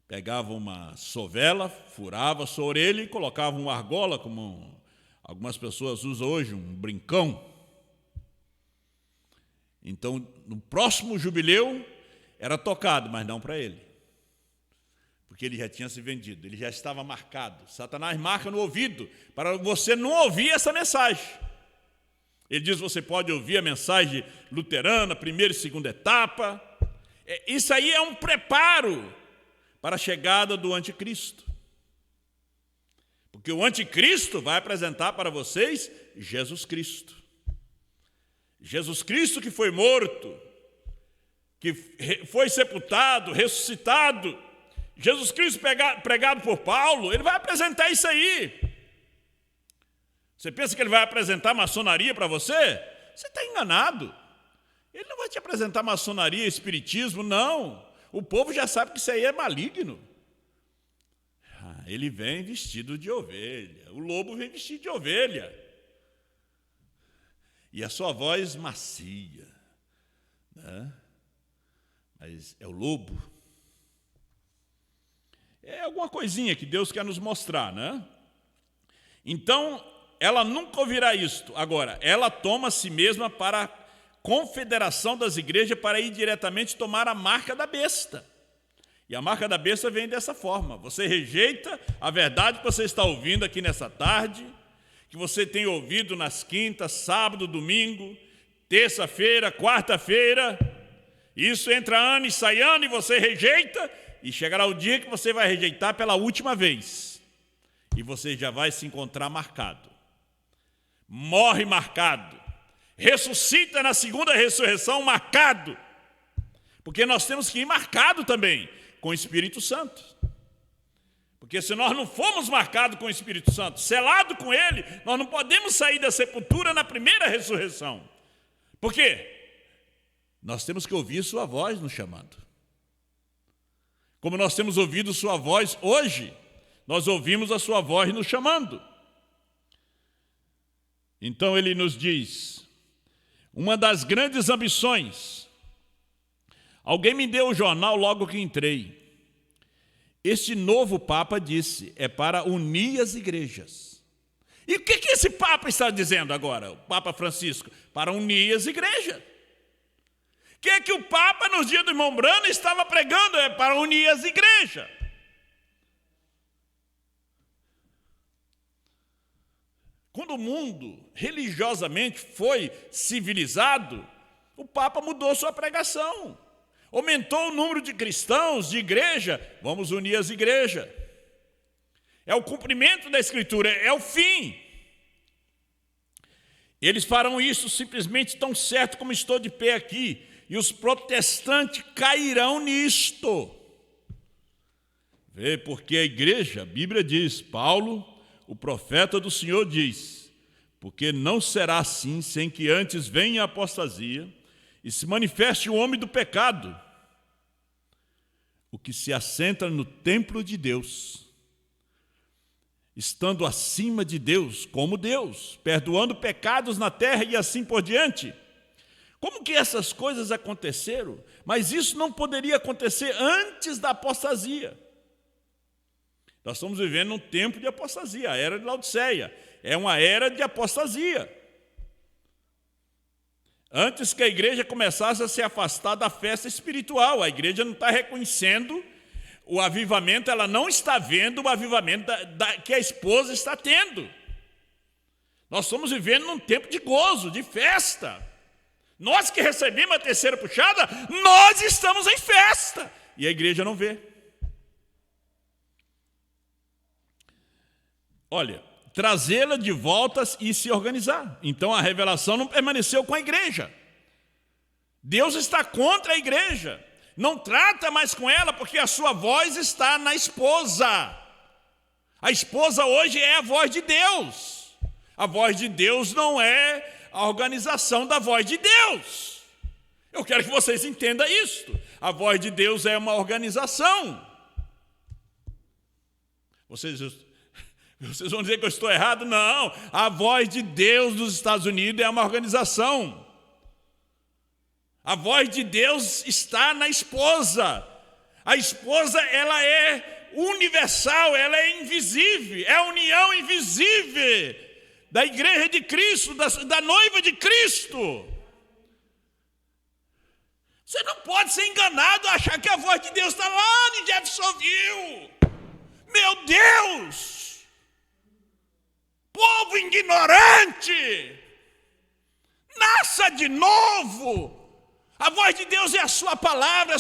pegava uma sovela, furava a sua orelha e colocava uma argola, como algumas pessoas usam hoje, um brincão. Então, no próximo jubileu, era tocado, mas não para ele. Porque ele já tinha se vendido, ele já estava marcado. Satanás marca no ouvido, para você não ouvir essa mensagem. Ele diz, você pode ouvir a mensagem luterana, primeira e segunda etapa. Isso aí é um preparo para a chegada do anticristo. Porque o anticristo vai apresentar para vocês Jesus Cristo. Jesus Cristo que foi morto, que foi sepultado, ressuscitado. Jesus Cristo pregado por Paulo, ele vai apresentar isso aí. Você pensa que ele vai apresentar maçonaria para você? Você está enganado. Ele não vai te apresentar maçonaria, espiritismo, não. O povo já sabe que isso aí é maligno. Ele vem vestido de ovelha. O lobo vem vestido de ovelha. E a sua voz macia, né? Mas é o lobo. É alguma coisinha que Deus quer nos mostrar, né? Então, ela nunca ouvirá isto. Agora, ela toma a si mesma para a confederação das igrejas para ir diretamente tomar a marca da besta. E a marca da besta vem dessa forma. Você rejeita a verdade que você está ouvindo aqui nessa tarde, que você tem ouvido nas quintas, sábado, domingo, terça-feira, quarta-feira. Isso entra ano e sai ano e você rejeita, e chegará o dia que você vai rejeitar pela última vez. E você já vai se encontrar marcado. Morre marcado. Ressuscita na segunda ressurreição marcado. Porque nós temos que ir marcado também com o Espírito Santo. Porque se nós não formos marcados com o Espírito Santo, selado com Ele, nós não podemos sair da sepultura na primeira ressurreição. Por quê? Nós temos que ouvir sua voz nos chamando. Como nós temos ouvido sua voz hoje, nós ouvimos a sua voz nos chamando. Então ele nos diz, uma das grandes ambições, alguém me deu o jornal logo que entrei. Este novo Papa disse, é para unir as igrejas. E o que esse Papa está dizendo agora, o Papa Francisco? Para unir as igrejas. O que o Papa, nos dias do irmão Brano, estava pregando? É para unir as igrejas. Quando o mundo religiosamente foi civilizado, o Papa mudou sua pregação. Aumentou o número de cristãos, de igreja, vamos unir as igrejas. É o cumprimento da Escritura, é o fim. Eles farão isso simplesmente tão certo como estou de pé aqui, e os protestantes cairão nisto. Vê, porque a igreja, a Bíblia diz, Paulo, o profeta do Senhor diz, porque não será assim sem que antes venha a apostasia, e se manifeste o homem do pecado, o que se assenta no templo de Deus, estando acima de Deus, como Deus, perdoando pecados na terra e assim por diante. Como que essas coisas aconteceram? Mas isso não poderia acontecer antes da apostasia. Nós estamos vivendo um tempo de apostasia, a era de Laodiceia. É uma era de apostasia. Antes que a igreja começasse a se afastar da festa espiritual, a igreja não está reconhecendo o avivamento, ela não está vendo o avivamento que a esposa está tendo. Nós estamos vivendo num tempo de gozo, de festa. Nós que recebemos a terceira puxada, nós estamos em festa. E a igreja não vê. Olha, trazê-la de volta e se organizar. Então a revelação não permaneceu com a igreja. Deus está contra a igreja. Não trata mais com ela porque a sua voz está na esposa. A esposa hoje é a voz de Deus. A voz de Deus não é a organização da voz de Deus. Eu quero que vocês entendam isto. A voz de Deus é uma organização. Vocês vão dizer que eu estou errado? Não. A voz de Deus dos Estados Unidos é uma organização. A voz de Deus está na esposa. A esposa, ela é universal, ela é invisível, é a união invisível da igreja de Cristo, da noiva de Cristo. Você não pode ser enganado a achar que a voz de Deus está lá em Jeffersonville. Meu Deus! Povo ignorante! Nasça de novo! A voz de Deus é a sua palavra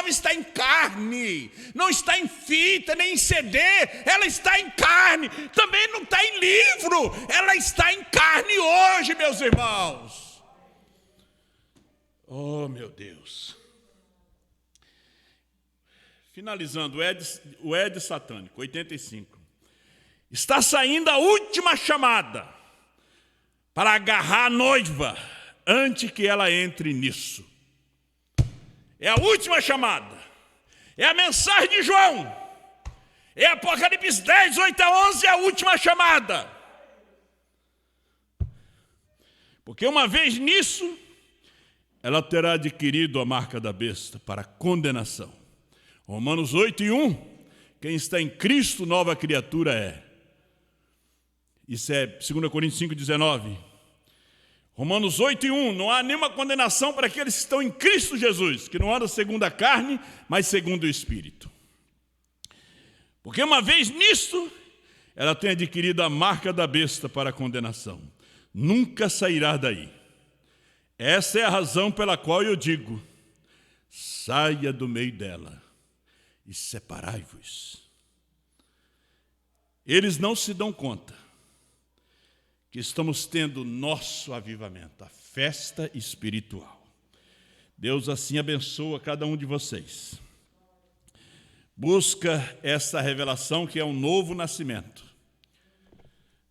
está em carne, não está em fita, nem em CD, ela está em carne, também não está em livro, ela está em carne hoje, meus irmãos. Oh, meu Deus. Finalizando, o Ed satânico, 85. Está saindo a última chamada para agarrar a noiva antes que ela entre nisso. É a última chamada. É a mensagem de João. É Apocalipse 10, 8 a 11, é a última chamada. Porque uma vez nisso, ela terá adquirido a marca da besta para condenação. Romanos 8 e 1, quem está em Cristo, nova criatura é. Isso é 2 Coríntios 5, 19. Romanos 8 e 1, não há nenhuma condenação para aqueles que estão em Cristo Jesus, que não andam segundo a carne, mas segundo o Espírito. Porque uma vez nisto, ela tem adquirido a marca da besta para a condenação. Nunca sairá daí. Essa é a razão pela qual eu digo, saia do meio dela e separai-vos. Eles não se dão conta que estamos tendo nosso avivamento, a festa espiritual. Deus assim abençoa cada um de vocês. Busca essa revelação que é um novo nascimento,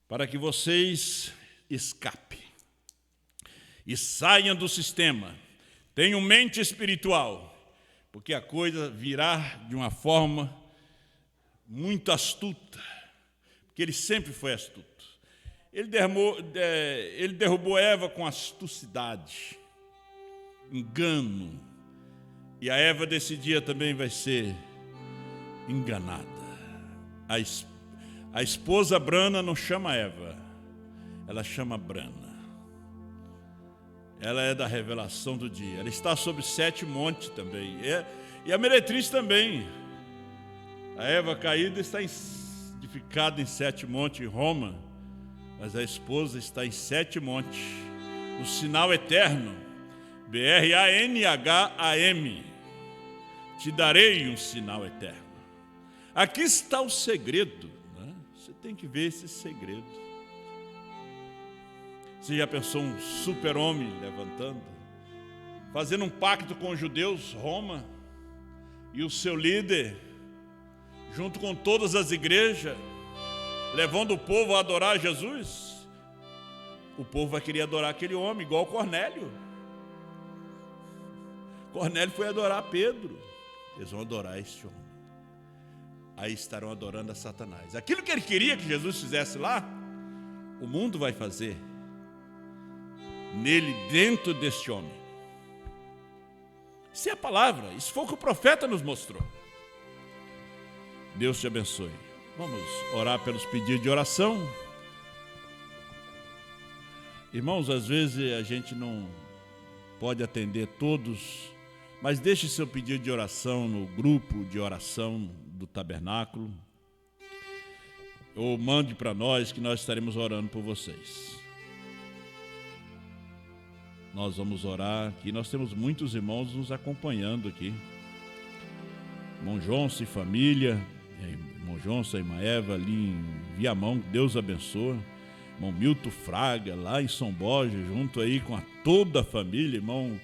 para que vocês escapem e saiam do sistema, tenham mente espiritual, porque a coisa virá de uma forma muito astuta, porque ele sempre foi astuto. Ele derrubou Eva com astucidade, engano. E a Eva desse dia também vai ser enganada. A esposa Brana não chama Eva, ela chama Brana. Ela é da revelação do dia. Ela está sobre 7 montes também. E a meretriz também. A Eva caída está edificada em 7 montes em Roma. Mas a esposa está em 7 montes, no sinal eterno, BRANHAM, te darei um sinal eterno. Aqui está o segredo, né? Você tem que ver esse segredo. Você já pensou um super-homem levantando, fazendo um pacto com os judeus, Roma, e o seu líder, junto com todas as igrejas, levando o povo a adorar Jesus? O povo vai querer adorar aquele homem, igual Cornélio. Cornélio foi adorar Pedro. Eles vão adorar esse homem. aí estarão adorando a Satanás. Aquilo que ele queria que Jesus fizesse lá, o mundo vai fazer nele, dentro deste homem. Isso é a palavra, isso foi o que o profeta nos mostrou. Deus te abençoe. Vamos orar pelos pedidos de oração. Irmãos, às vezes a gente não pode atender todos, mas deixe seu pedido de oração no grupo de oração do tabernáculo, ou mande para nós que nós estaremos orando por vocês. Nós vamos orar aqui, nós temos muitos irmãos nos acompanhando aqui. Irmão Johnson e família, irmão Johnson e irmã Eva ali em Viamão, que Deus abençoe. Irmão Milton Fraga, lá em São Borja, junto aí com toda a família, irmão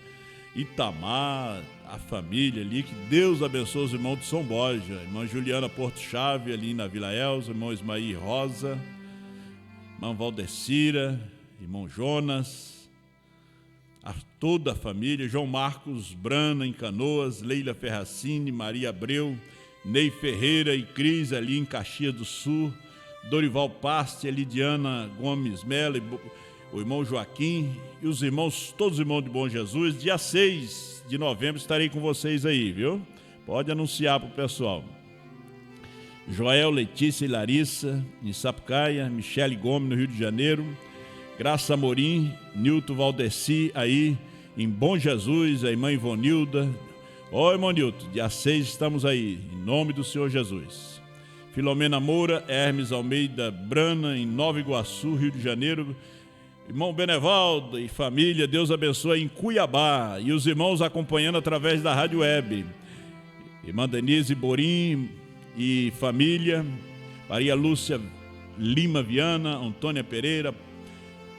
Itamar, a família ali, que Deus abençoe os irmãos de São Borja. Irmã Juliana Porto Chave, ali na Vila Elza, irmão Ismaí Rosa, irmã Valdecira, irmão Jonas, a toda a família, João Marcos Brana em Canoas, Leila Ferracini, Maria Abreu, Ney Ferreira e Cris ali em Caxias do Sul, Dorival Paste, Lidiana Gomes Mello, o irmão Joaquim e os irmãos, todos os irmãos de Bom Jesus. Dia 6 de novembro estarei com vocês aí, viu? Pode anunciar para o pessoal. Joel, Letícia e Larissa em Sapucaia, Michele Gomes no Rio de Janeiro, Graça Amorim, Nilton Valdeci aí em Bom Jesus, a irmã Ivonilda. Ó, irmão Nilton, dia 6 estamos aí, em nome do Senhor Jesus. Filomena Moura, Hermes Almeida Brana, em Nova Iguaçu, Rio de Janeiro. Irmão Benevaldo e família, Deus abençoe em Cuiabá. E os irmãos acompanhando através da rádio web. Irmã Denise Borim e família. Maria Lúcia Lima Viana, Antônia Pereira,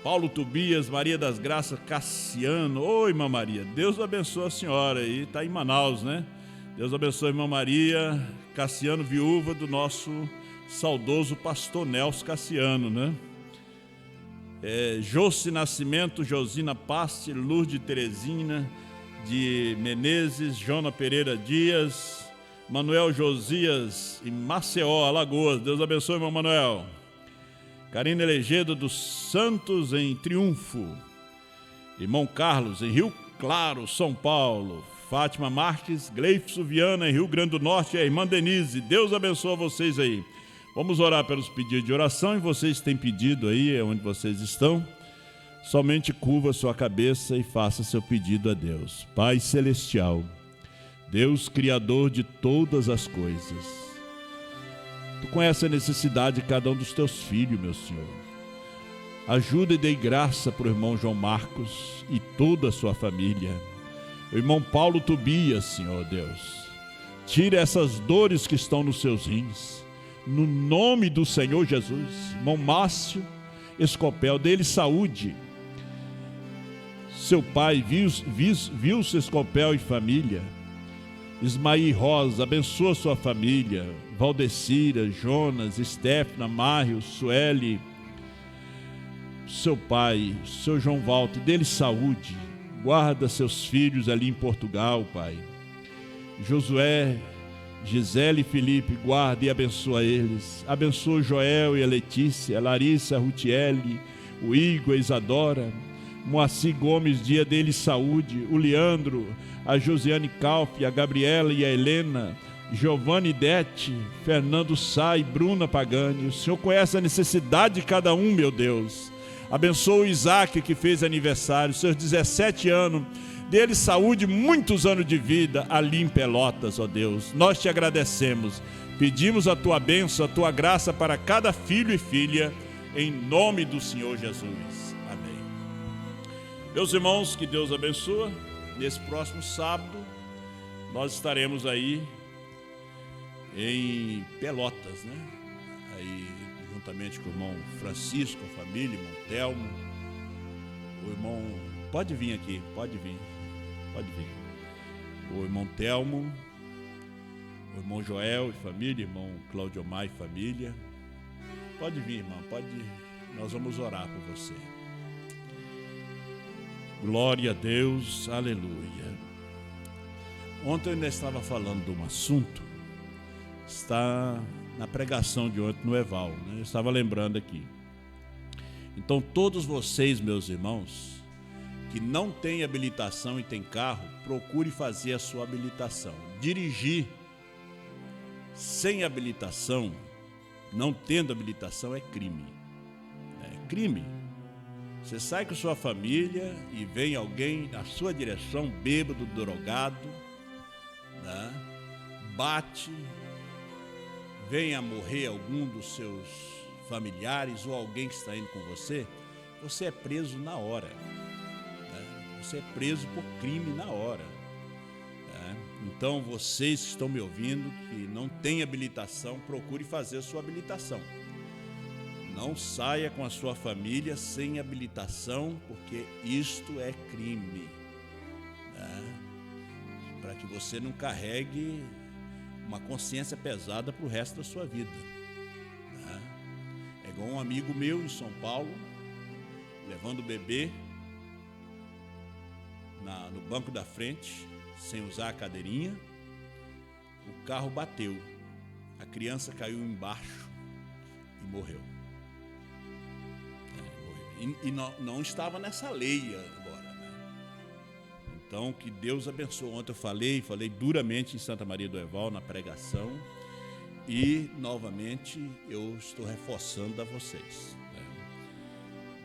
Paulo Tobias, Maria das Graças Cassiano. Ô, irmã Maria, Deus abençoe a senhora aí, está em Manaus, né? Deus abençoe a irmã Maria Cassiano, viúva do nosso saudoso pastor Nelson Cassiano, né? Josi Nascimento, Josina Paste, Lourdes Teresina de Menezes, Jona Pereira Dias, Manuel Josias em Maceió, Alagoas. Deus abençoe, irmão Manuel. Karina Elegedo dos Santos em Triunfo, irmão Carlos em Rio Claro, São Paulo. Fátima Marques, Gleifson Viana em Rio Grande do Norte, e a irmã Denise. Deus abençoe vocês aí. Vamos orar pelos pedidos de oração, e vocês têm pedido aí, onde vocês estão, somente curva sua cabeça e faça seu pedido a Deus. Pai Celestial, Deus Criador de todas as coisas, Tu conheces a necessidade de cada um dos Teus filhos, meu Senhor. Ajuda e dê graça para o irmão João Marcos e toda a sua família. O irmão Paulo Tobias, Senhor Deus, tira essas dores que estão nos seus rins, no nome do Senhor Jesus. Irmão Márcio Escopel, dele saúde. Seu pai, Vilso Escopel e família. Ismaí Rosa, abençoa sua família. Valdecira, Jonas, Stefana, Mário, Sueli. Seu pai, seu João Walter, dele saúde. Guarda seus filhos ali em Portugal, Pai. Josué, Gisele e Felipe, guarda e abençoa eles. Abençoa o Joel e a Letícia, a Larissa, a Rutiele, o Igor, a Isadora. Moacir Gomes, dia dele saúde. O Leandro, a Josiane Calf, a Gabriela e a Helena. Giovanni Dete, Fernando Sá e Bruna Pagani. O Senhor conhece a necessidade de cada um, meu Deus. Abençoa o Isaac, que fez aniversário, seus 17 anos, dele saúde, muitos anos de vida ali em Pelotas, ó Deus. Nós te agradecemos, pedimos a tua bênção, a tua graça para cada filho e filha, em nome do Senhor Jesus. Amém. Meus irmãos, que Deus abençoe. Nesse próximo sábado, nós estaremos aí em Pelotas, né? Aí, juntamente com o irmão Francisco, a família, irmão Telmo, o irmão, pode vir aqui, pode vir, o irmão Telmo, o irmão Joel e família, irmão Claudio Mai e família, pode vir, irmão, pode, nós vamos orar por você. Glória a Deus, aleluia. Ontem eu ainda estava falando de um assunto está na pregação de ontem no Eval, né? Eu estava lembrando aqui. Então, todos vocês, meus irmãos, que não têm habilitação e têm carro, procure fazer a sua habilitação. Dirigir sem habilitação, não tendo habilitação, é crime. É crime. Você sai com sua família e vem alguém na sua direção, bêbado, drogado, né? Bate, vem a morrer algum dos seus familiares ou alguém que está indo com você, você é preso na hora. Né? Você é preso por crime na hora. Né? Então, vocês que estão me ouvindo, que não têm habilitação, procure fazer a sua habilitação. Não saia com a sua família sem habilitação, porque isto é crime. Né? Para que você não carregue uma consciência pesada para o resto da sua vida. Né? É igual um amigo meu em São Paulo, levando o bebê no banco da frente, sem usar a cadeirinha, o carro bateu, a criança caiu embaixo e morreu. E não estava nessa lei agora. Né? Então, que Deus abençoe. Ontem eu falei duramente em Santa Maria do Eval, na pregação, e novamente eu estou reforçando a vocês. Né?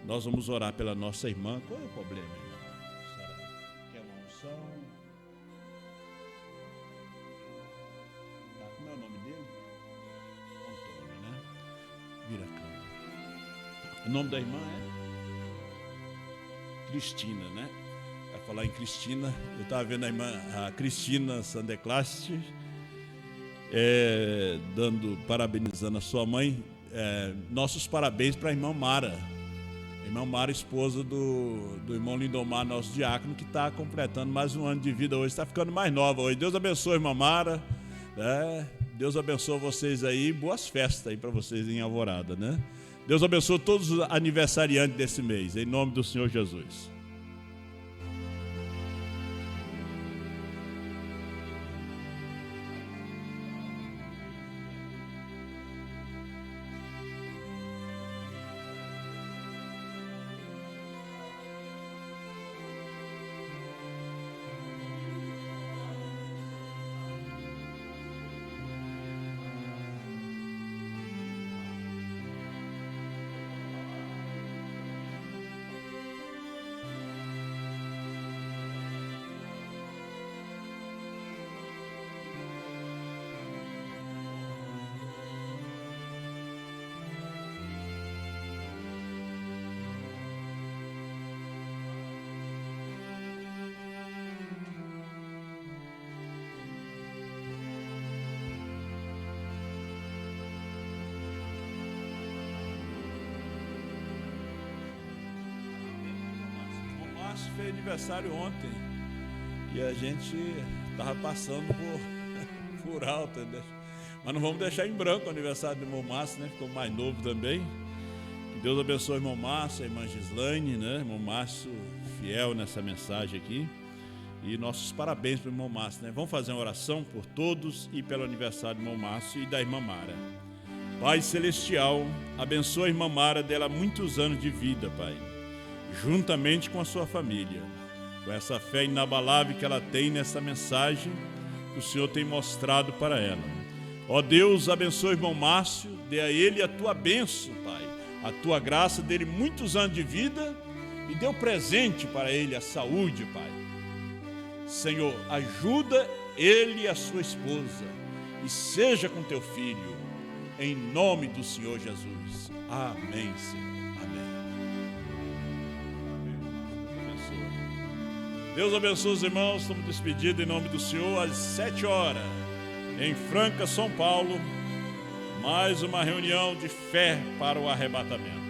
Nós vamos orar pela nossa irmã. Qual é o problema, irmã? A senhora quer uma unção? Como é o nome dele? Antônio, né? Vira a câmera. O nome da irmã é Cristina, né? Vai falar em Cristina, eu estava vendo a Cristina Sandeclaste, parabenizando a sua mãe. Nossos parabéns para a irmã Mara. A irmã Mara, esposa do irmão Lindomar, nosso diácono, que está completando mais um ano de vida hoje, está ficando mais nova hoje. Deus abençoe, irmã Mara. Né? Deus abençoe vocês aí, boas festas aí para vocês em Alvorada, né? Deus abençoe todos os aniversariantes desse mês, em nome do Senhor Jesus. Fez aniversário ontem e a gente estava passando por alto, né? Mas não vamos deixar em branco o aniversário do irmão Márcio, né? Ficou mais novo também. Que Deus abençoe o irmão Márcio, a irmã Gislaine, né? Irmão Márcio fiel nessa mensagem aqui. E nossos parabéns para o irmão Márcio, né? Vamos fazer uma oração por todos e pelo aniversário do irmão Márcio e da irmã Mara. Pai Celestial, abençoa a irmã Mara, dela muitos anos de vida, Pai, juntamente com a sua família, com essa fé inabalável que ela tem nessa mensagem que o Senhor tem mostrado para ela. Ó Deus, abençoe o irmão Márcio, dê a ele a tua bênção, Pai, a tua graça, dele muitos anos de vida e dê o presente para ele, a saúde, Pai. Senhor, ajuda ele e a sua esposa e seja com teu filho, em nome do Senhor Jesus. Amém, Senhor. Deus abençoe os irmãos, estamos despedidos em nome do Senhor às 7 horas, em Franca, São Paulo, mais uma reunião de fé para o arrebatamento.